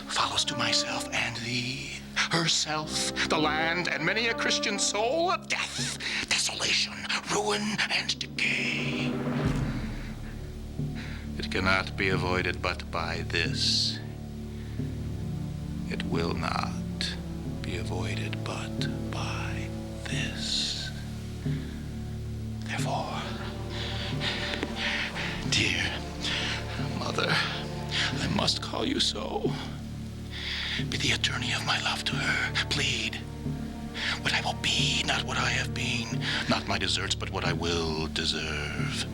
follows to myself and thee, herself, the land, and many a Christian soul, death, desolation, ruin. ruin and decay. It cannot be avoided but by this. It will not be avoided but by this. Therefore, dear mother, I must call you so. Be the attorney of my love to her. Plead what I will be, not what I have been. Not my deserts, but what I will deserve.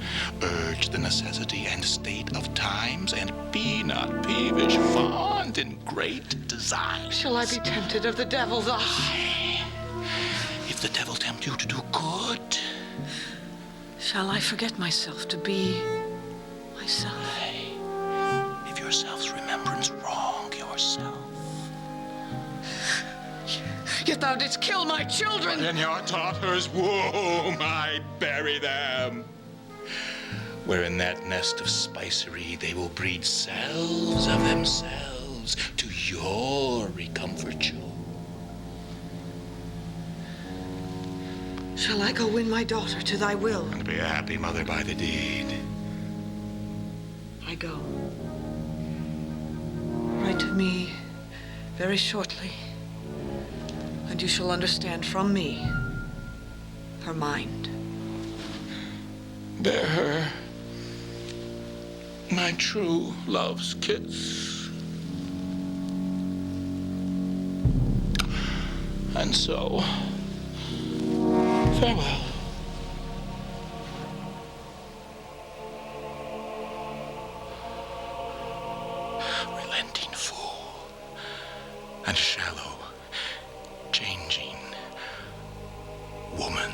Urge the necessity and state of times, and be not peevish, fond in great desires. Shall I be tempted of the devil thus? Aye. If the devil tempt you to do good, Shall I forget myself to be myself? aye. If yourself's remembrance wrong yourself, Yet thou didst kill my children. in your daughter's womb I bury them, where in that nest of spicery they will breed selves of themselves to your recomforture. Shall I go win my daughter to thy will? And be a happy mother by the deed. I go. Write to me very shortly, and you shall understand from me her mind. Bear her my true love's kiss. And so, farewell. Relenting fool and shallow, changing woman.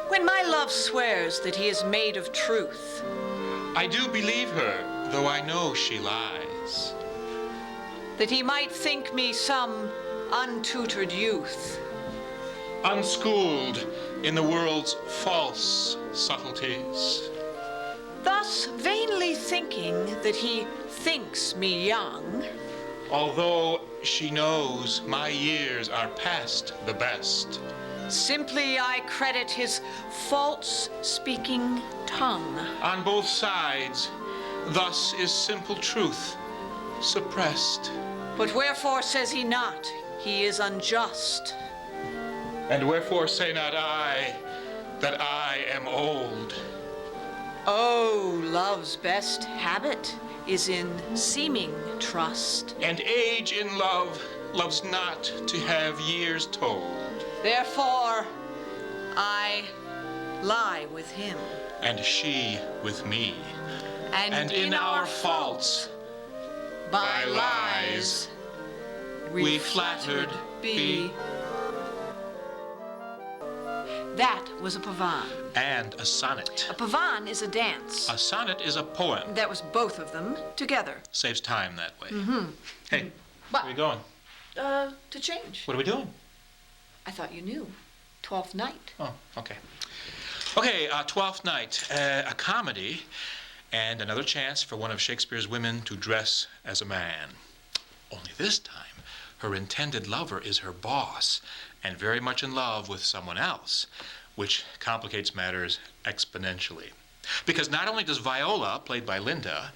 When my love swears that he is made of truth, I do believe her, though I know she lies. that he might think me some untutored youth, Unschooled in the world's false subtleties. thus vainly thinking that he thinks me young, Although she knows my years are past the best. simply I credit his false speaking tongue. On both sides, thus is simple truth suppressed. But wherefore says he not he is unjust? And wherefore say not I that I am old? Oh, love's best habit is in seeming trust. And age in love loves not to have years told. Therefore, I lie with him. And she with me. And in our faults, by by lies, we flattered be. That was a pavan. And a sonnet. A pavan is a dance. A sonnet is a poem. That was both of them together. Saves time that way. Hey, But, where are we going? to change. What are we doing? I thought you knew. 12th night. Oh, okay. Okay, Twelfth Night, a comedy, and another chance for one of Shakespeare's women to dress as a man. Only this time, her intended lover is her boss, and very much in love with someone else, which complicates matters exponentially. Because not only does Viola, played by Linda,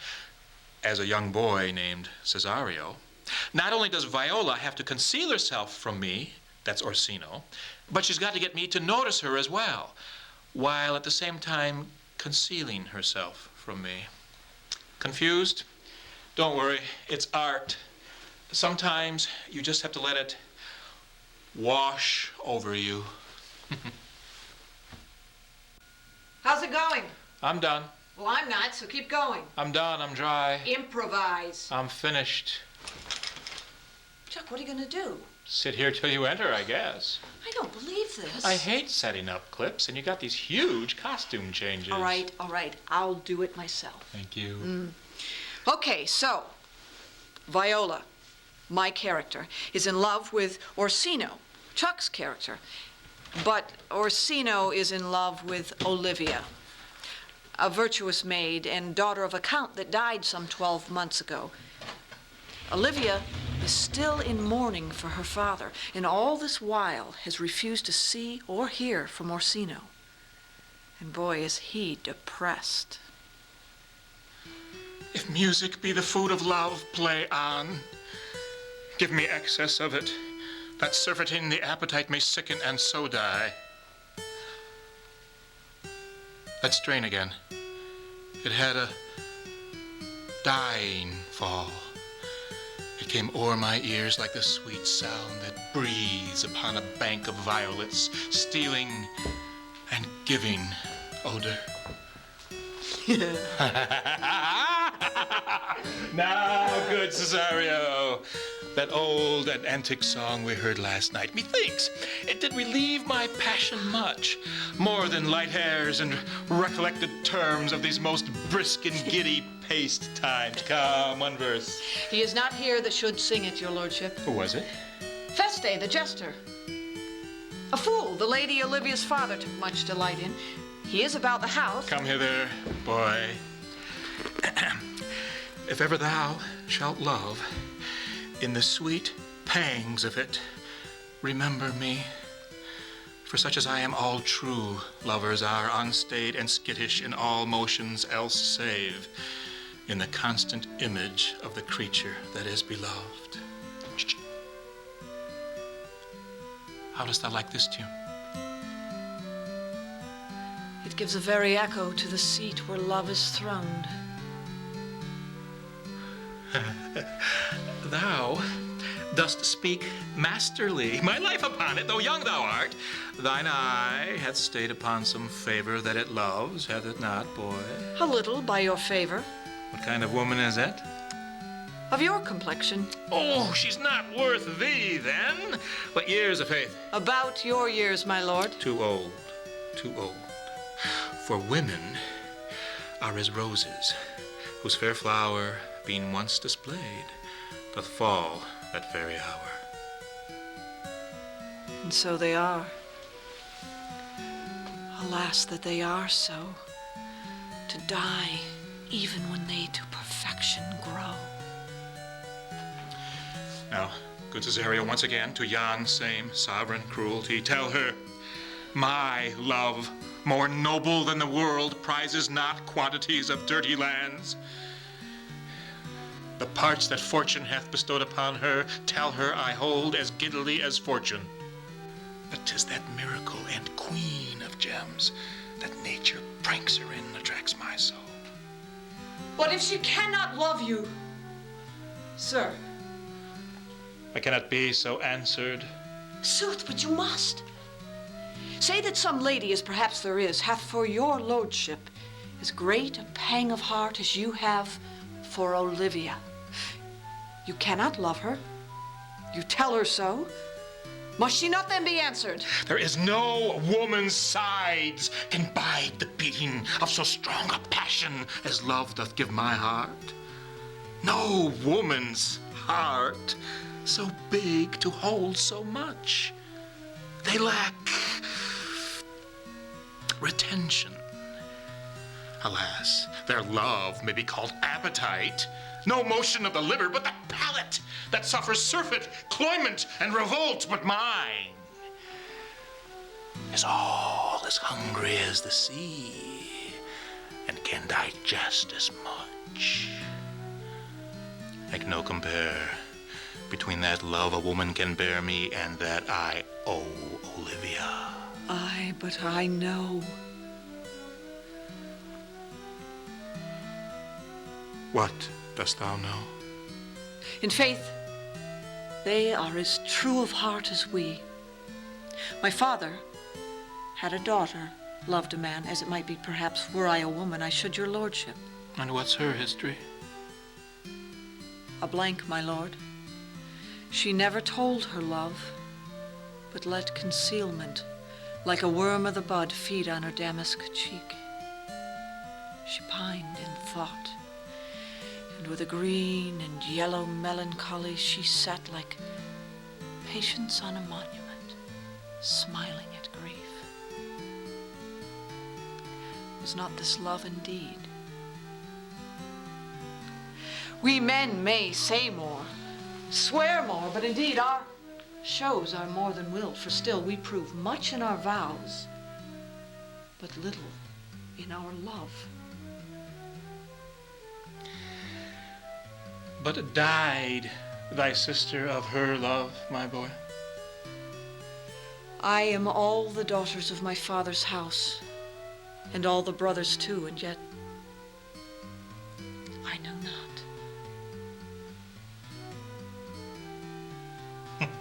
as a young boy named Cesario, not only does Viola have to conceal herself from me, that's Orsino, but she's got to get me to notice her as well, while at the same time concealing herself from me. Confused? Don't worry, it's art. Sometimes you just have to let it wash over you. How's it going? I'm done. Well, I'm not, so keep going. I'm done. I'm dry. Improvise. I'm finished. Chuck, what are you going to do? Sit here till you enter, I guess. I don't believe this. I hate setting up clips, and you got these huge costume changes. All right. I'll do it myself. Thank you. Okay, so Viola, my character, is in love with Orsino, Chuck's character. But Orsino is in love with Olivia, a virtuous maid and daughter of a count that died some 12 months ago. Olivia is still in mourning for her father, and all this while has refused to see or hear from Orsino. And boy, is he depressed. If music be the food of love, play on. Give me excess of it, that surfeiting the appetite may sicken and so die. That strain again. It had a dying fall. It came o'er my ears like the sweet sound that breathes upon a bank of violets, stealing and giving odor. Now, good Cesario, that old and antique song we heard last night, methinks it did relieve my passion much, more than light airs and recollected terms of these most brisk and giddy paced times. Come, one verse. He is not here that should sing it, your lordship. Who was it? Feste, the jester. A fool the lady Olivia's father took much delight in. He is about the house. Come hither, boy. If ever thou shalt love, in the sweet pangs of it, remember me. For such as I am, all true lovers are unstayed and skittish in all motions else save in the constant image of the creature that is beloved. How dost thou like this tune? It gives a very echo to the seat where love is throned. Thou dost speak masterly. My life upon it, though young thou art, thine eye hath stayed upon some favor that it loves, hath it not, boy? A little, by your favor. What kind of woman is it? Of your complexion. Oh, she's not worth thee, then. What years of faith? About your years, my lord. Too old, too old. For women are as roses, whose fair flower, being once displayed, doth fall that very hour. And so they are. Alas, that they are so, to die even when they to perfection grow. Now, good Cesario, once again, to yon same sovereign cruelty, tell her, my love, more noble than the world, prizes not quantities of dirty lands. The parts that fortune hath bestowed upon her, tell her I hold as giddily as fortune. But 'tis that miracle and queen of gems that nature pranks her in attracts my soul. But if she cannot love you, sir. I cannot be so answered. Sooth, but you must. Say that some lady, as perhaps there is, hath for your lordship as great a pang of heart as you have for Olivia. You cannot love her. You tell her so. Must she not then be answered? There is no woman's sides can bide the beating of so strong a passion as love doth give my heart. No woman's heart so big to hold so much. They lack retention. Alas, their love may be called appetite. No motion of the liver, but the palate that suffers surfeit, cloyment, and revolt. But mine is all as hungry as the sea, and can digest as much. Make no compare between that love a woman can bear me and that I owe Olivia. Aye, but I know. What dost thou know? In faith, they are as true of heart as we. My father had a daughter, loved a man, as it might be perhaps, were I a woman, I should your lordship. And what's her history? A blank, my lord. She never told her love, but let concealment, like a worm of the bud, feed on her damask cheek. She pined in thought, and with a green and yellow melancholy she sat like patience on a monument, smiling at grace. Was not this love indeed? We men may say more, swear more, but indeed our shows are more than willed, for still we prove much in our vows, but little in our love. But died thy sister of her love, my boy? I am all the daughters of my father's house, and all the brothers too, and yet I know not.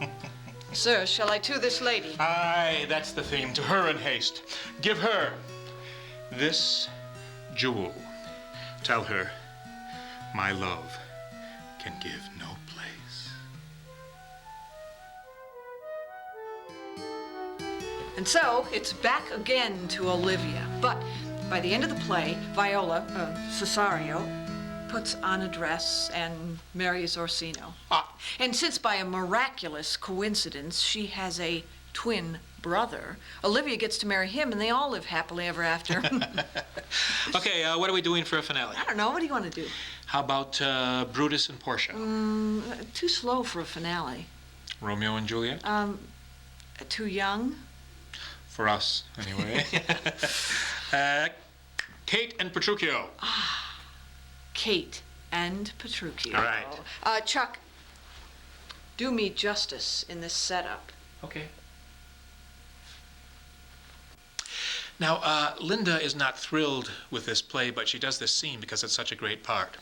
Sir, shall I to this lady? Aye, that's the theme. To her in haste. Give her this jewel. Tell her my love can give no place. And so it's back again to Olivia. But by the end of the play, Viola, Cesario, puts on a dress and marries Orsino. And since by a miraculous coincidence she has a twin brother, Olivia gets to marry him and they all live happily ever after. Okay, what are we doing for a finale? I don't know. What do you want to do? How about Brutus and Portia? Too slow for a finale. Romeo and Juliet? Too young? For us, anyway. Kate and Petruchio. Kate and Petruchio. All right. Chuck, do me justice in this setup. Okay. Now, Linda is not thrilled with this play, but she does this scene because it's such a great part.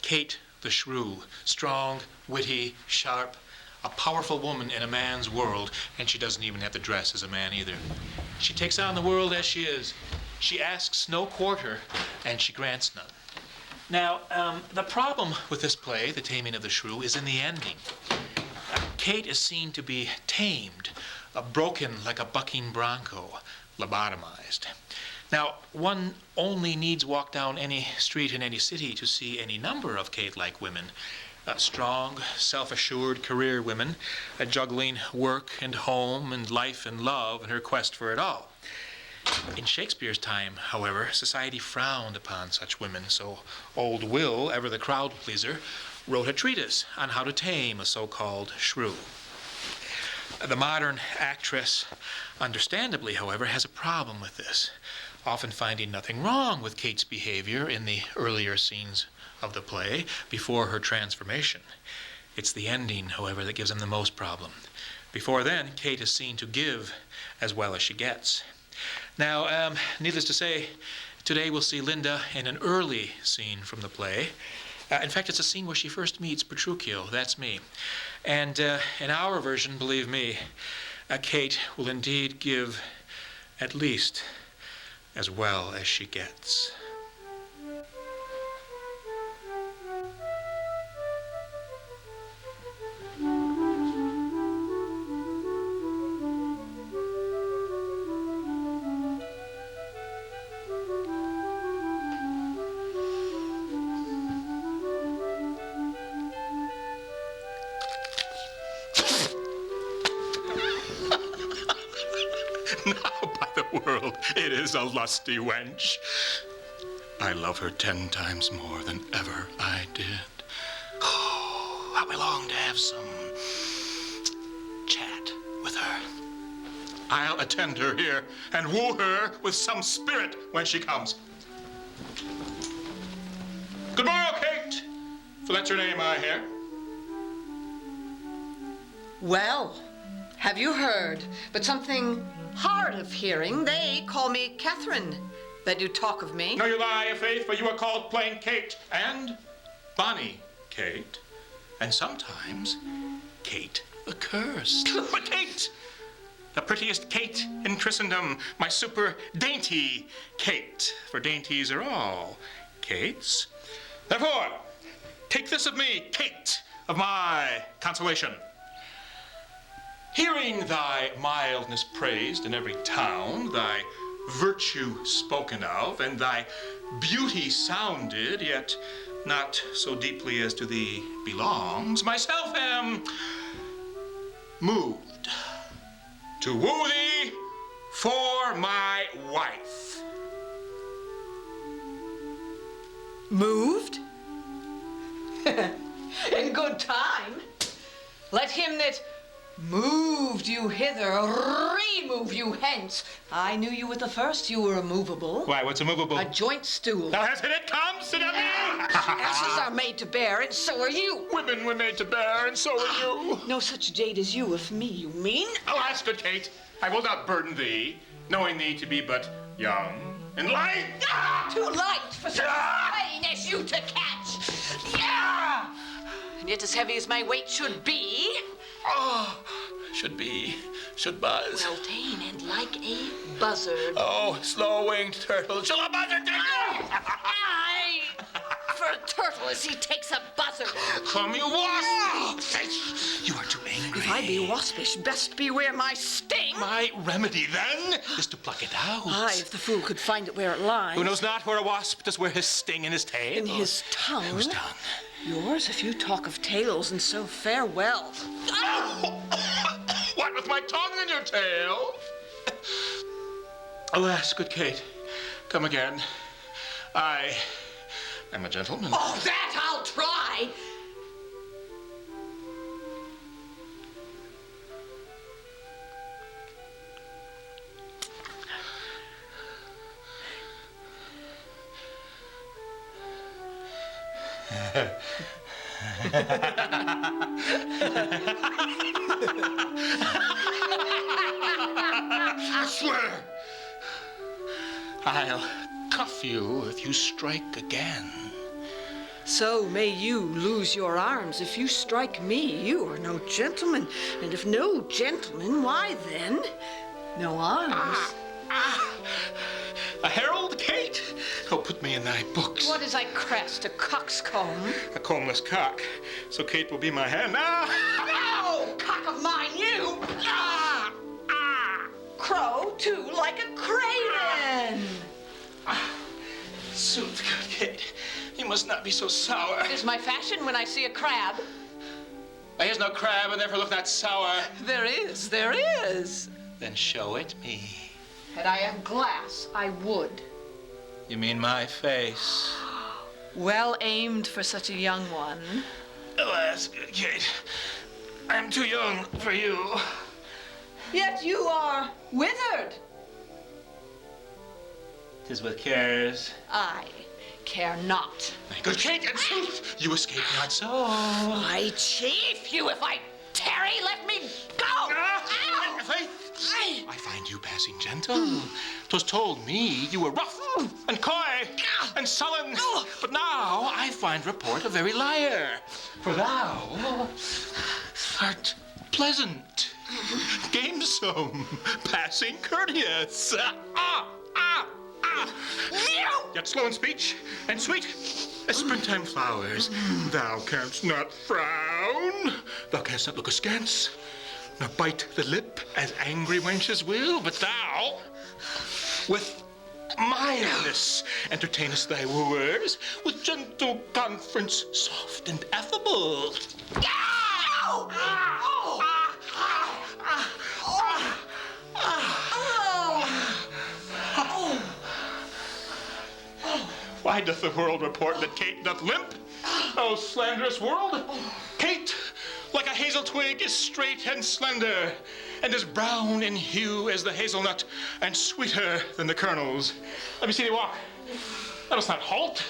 Kate the shrew, strong, witty, sharp, a powerful woman in a man's world, and she doesn't even have to dress as a man either. She takes on the world as she is. She asks no quarter, and she grants none. Now, the problem with this play, The Taming of the Shrew, is in the ending. Kate is seen to be tamed, broken like a bucking bronco, lobotomized. Now, one only needs walk down any street in any city to see any number of Kate-like women. Strong, self-assured career women, juggling work and home and life and love in her quest for it all. In Shakespeare's time, however, society frowned upon such women, so old Will, ever the crowd pleaser, wrote a treatise on how to tame a so-called shrew. The modern actress, understandably, however, has a problem with this, often finding nothing wrong with Kate's behavior in the earlier scenes of the play before her transformation. It's the ending, however, that gives them the most problem. Before then, Kate is seen to give as well as she gets. Now, needless to say, today we'll see Linda in an early scene from the play. In fact, it's a scene where she first meets Petruchio, that's me. And in our version, believe me, Kate will indeed give at least as well as she gets. Now, by the world, it is a lusty wench. I love her 10 times more than ever I did. Oh, how I long to have some chat with her. I'll attend her here and woo her with some spirit when she comes. Good morrow, Kate, for that's your name, I hear. Well, have you heard? But something hard of hearing. They call me Catherine, that you talk of me. No, you lie, Faith, for you are called plain Kate, and Bonnie Kate, and sometimes Kate the Cursed. But Kate, the prettiest Kate in Christendom, my super dainty Kate, for dainties are all Kates. Therefore, take this of me, Kate, of my consolation. Hearing thy mildness praised in every town, thy virtue spoken of, and thy beauty sounded, yet not so deeply as to thee belongs, myself am moved to woo thee for my wife. Moved? In good time. Let him that moved you hither remove you hence. I knew you at the first. You were immovable. Why, what's immovable? A joint stool. Now has it come, sit down. Asses are made to bear, and so are you. Women were made to bear, and so are you. No such jade as you of me, you mean? Alas, good Kate, I will not burden thee, knowing thee to be but young and light. Too light for such a brain as you to catch. Yeah! And yet as heavy as my weight should be. Oh, should buzz. Well ta'en and like a buzzard. Oh, slow-winged turtle, shall a buzzard take you? Aye! For a turtle as he takes a buzzard. Come, you wasp! You are too angry. If I be waspish, best beware my sting. My remedy, then, is to pluck it out. Aye, if the fool could find it where it lies. Who knows not where a wasp does wear his sting in his tail? In his tongue. Whose tongue? Yours, if you talk of tails, and so farewell. What with my tongue in your tail? Alas, good Kate, come again. I am a gentleman. Oh, that I'll try. I swear, I'll cuff you if you strike again. So may you lose your arms. If you strike me, you are no gentleman. And if no gentleman, why then, no arms. A herald, Kate? Oh, put me in thy books. What is thy crest, a coxcomb? A combless cock. So Kate will be my hand. Oh, cock of mine, you! Crow, too, like a craven. Sooth, good Kate, you must not be so sour. It is my fashion when I see a crab. Here's no crab, and therefore look not sour. There is, there is. Then show it me. Had I a glass, I would. You mean my face? Well aimed for such a young one. Alas, good Kate, I'm too young for you. Yet you are withered. 'Tis with cares. I care not. My good Kate, in sooth, you escape not so. I chief you if I tarry. Let me go. Ow! I find you passing gentle. 'Twas told me you were rough and coy and sullen, but now I find report a very liar. For thou art pleasant, gamesome, passing courteous. Yet slow in speech and sweet as springtime flowers. Thou canst not frown, thou canst not look askance, nor bite the lip as angry wenches will, but thou, with mildness, entertainest thy wooers, with gentle conference, soft and affable. Why doth the world report that Kate doth limp? O slanderous world! Kate, like a hazel twig, is straight and slender, and as brown in hue as the hazelnut, and sweeter than the kernels. Let me see thee walk. Let us not halt.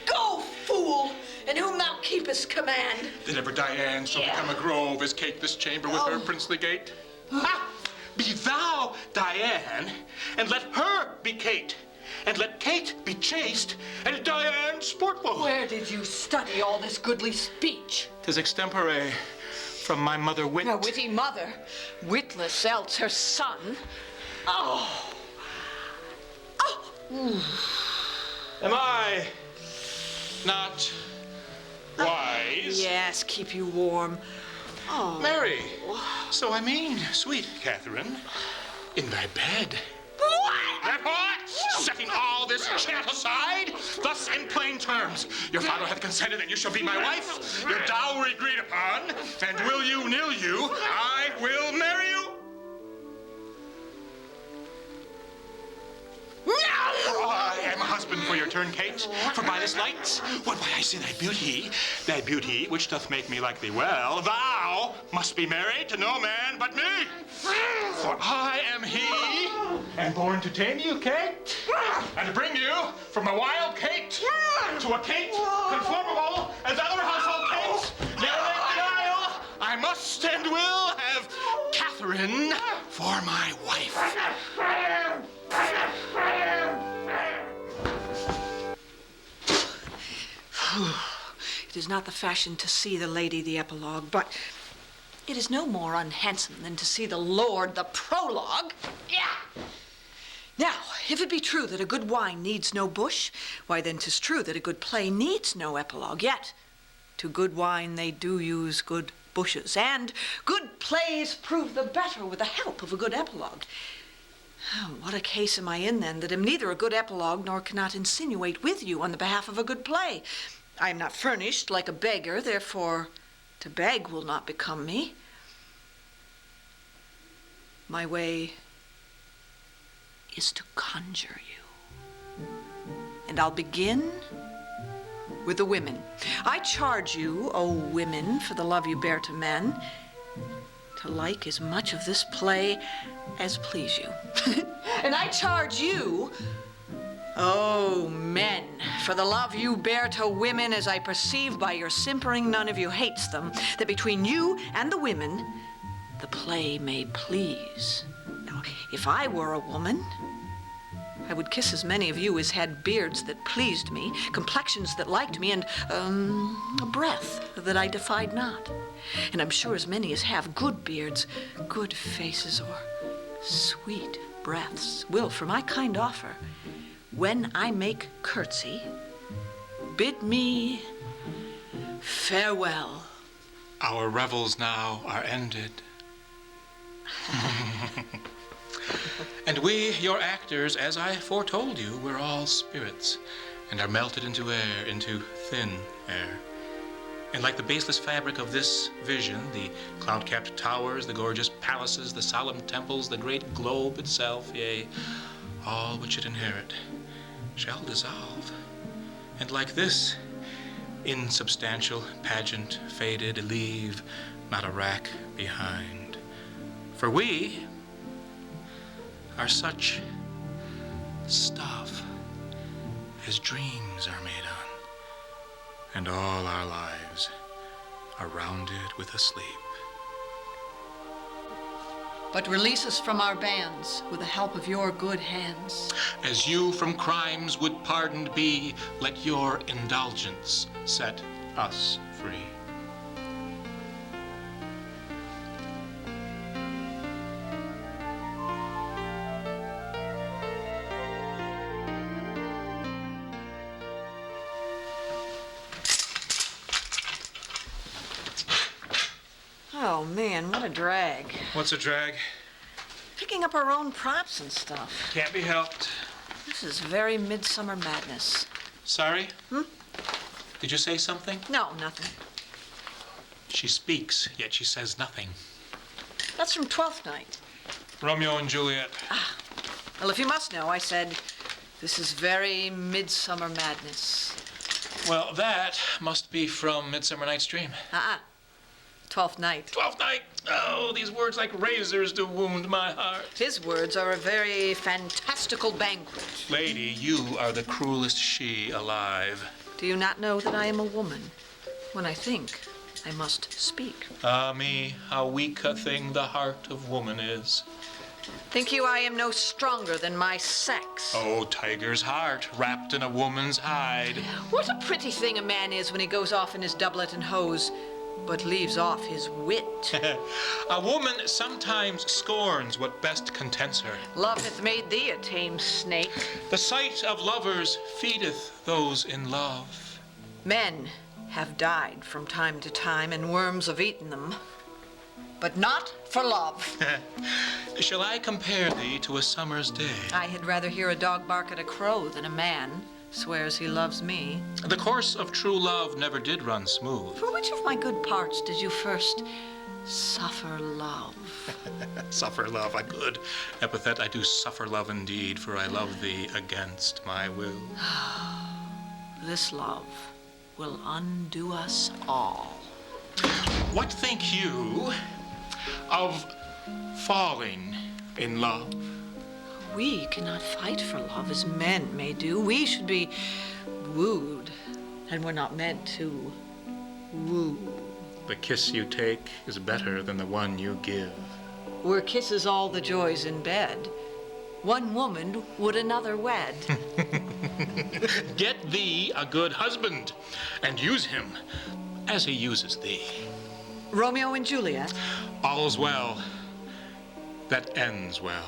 Go, fool, in whom thou keepest command. Did ever Diane so become a grove as Kate this chamber with her princely gait? Ha! Be thou Diane, and let her be Kate, and let Kate be chaste, and Diane sportful. Where did you study all this goodly speech? 'Tis extempore from my mother wit. A witty mother, witless else her son. Am I not wise? Yes, keep you warm. Mary, so I mean, sweet Catherine, in thy bed. What? Therefore, setting all this chat aside, thus in plain terms, your father hath consented that you shall be my wife, your dowry agreed upon, and will you, nill you, I will marry you. husband for your turn, Kate. For by this light, what why I see thy beauty, which doth make me like thee well, thou must be married to no man but me. For I am he, and born to tame you, Kate, and to bring you from a wild Kate to a Kate conformable as other household Kates. Never make denial. I must and will have Catherine for my wife. It is not the fashion to see the lady the epilogue, but it is no more unhandsome than to see the lord the prologue. Yeah. Now, if it be true that a good wine needs no bush, why then 'tis true that a good play needs no epilogue. Yet, to good wine they do use good bushes, and good plays prove the better with the help of a good epilogue. Oh, what a case am I in, then, that am neither a good epilogue nor cannot insinuate with you on the behalf of a good play. I am not furnished like a beggar, therefore to beg will not become me. My way is to conjure you. And I'll begin with the women. I charge you, O women, for the love you bear to men, to like as much of this play as please you. And I charge you, O men, for the love you bear to women, as I perceive by your simpering none of you hates them, that between you and the women the play may please. Now, if I were a woman, I would kiss as many of you as had beards that pleased me, complexions that liked me, and a breath that I defied not. And I'm sure as many as have good beards, good faces, or sweet breaths will, for my kind offer, when I make curtsy, bid me farewell. Our revels now are ended. And we, your actors, as I foretold you, we're all spirits, and are melted into air, into thin air. And like the baseless fabric of this vision, the cloud-capped towers, the gorgeous palaces, the solemn temples, the great globe itself, yea, all which it inherit, shall dissolve. And like this insubstantial pageant faded, leave not a rack behind. For we are such stuff as dreams are made on, and all our lives are rounded with a sleep. But release us from our bands with the help of your good hands. As you from crimes would pardoned be, let your indulgence set us free. Oh, man, what a drag. What's a drag? Picking up our own props and stuff. Can't be helped. This is very midsummer madness. Sorry? Did you say something? No, nothing. She speaks, yet she says nothing. That's from Twelfth Night. Romeo and Juliet. Well, if you must know, I said, this is very midsummer madness. Well, that must be from Midsummer Night's Dream. Twelfth Night. Twelfth Night! Oh, these words like razors do wound my heart. His words are a very fantastical banquet. Lady, you are the cruelest she alive. Do you not know that I am a woman? When I think, I must speak. Ah me, how weak a thing the heart of woman is. Think you I am no stronger than my sex? Oh, tiger's heart, wrapped in a woman's hide. What a pretty thing a man is when he goes off in his doublet and hose, but leaves off his wit. A woman sometimes scorns what best contents her. Love hath made thee a tame snake. The sight of lovers feedeth those in love. Men have died from time to time, and worms have eaten them, but not for love. Shall I compare thee to a summer's day? I had rather hear a dog bark at a crow than a man swears he loves me. The course of true love never did run smooth. For which of my good parts did you first suffer love? Suffer love, a good epithet. I do suffer love indeed, for I love thee against my will. This love will undo us all. What think you of falling in love? We cannot fight for love as men may do. We should be wooed, and we're not meant to woo. The kiss you take is better than the one you give. Were kisses all the joys in bed, one woman would another wed. Get thee a good husband, and use him as he uses thee. Romeo and Juliet? All's well that ends well.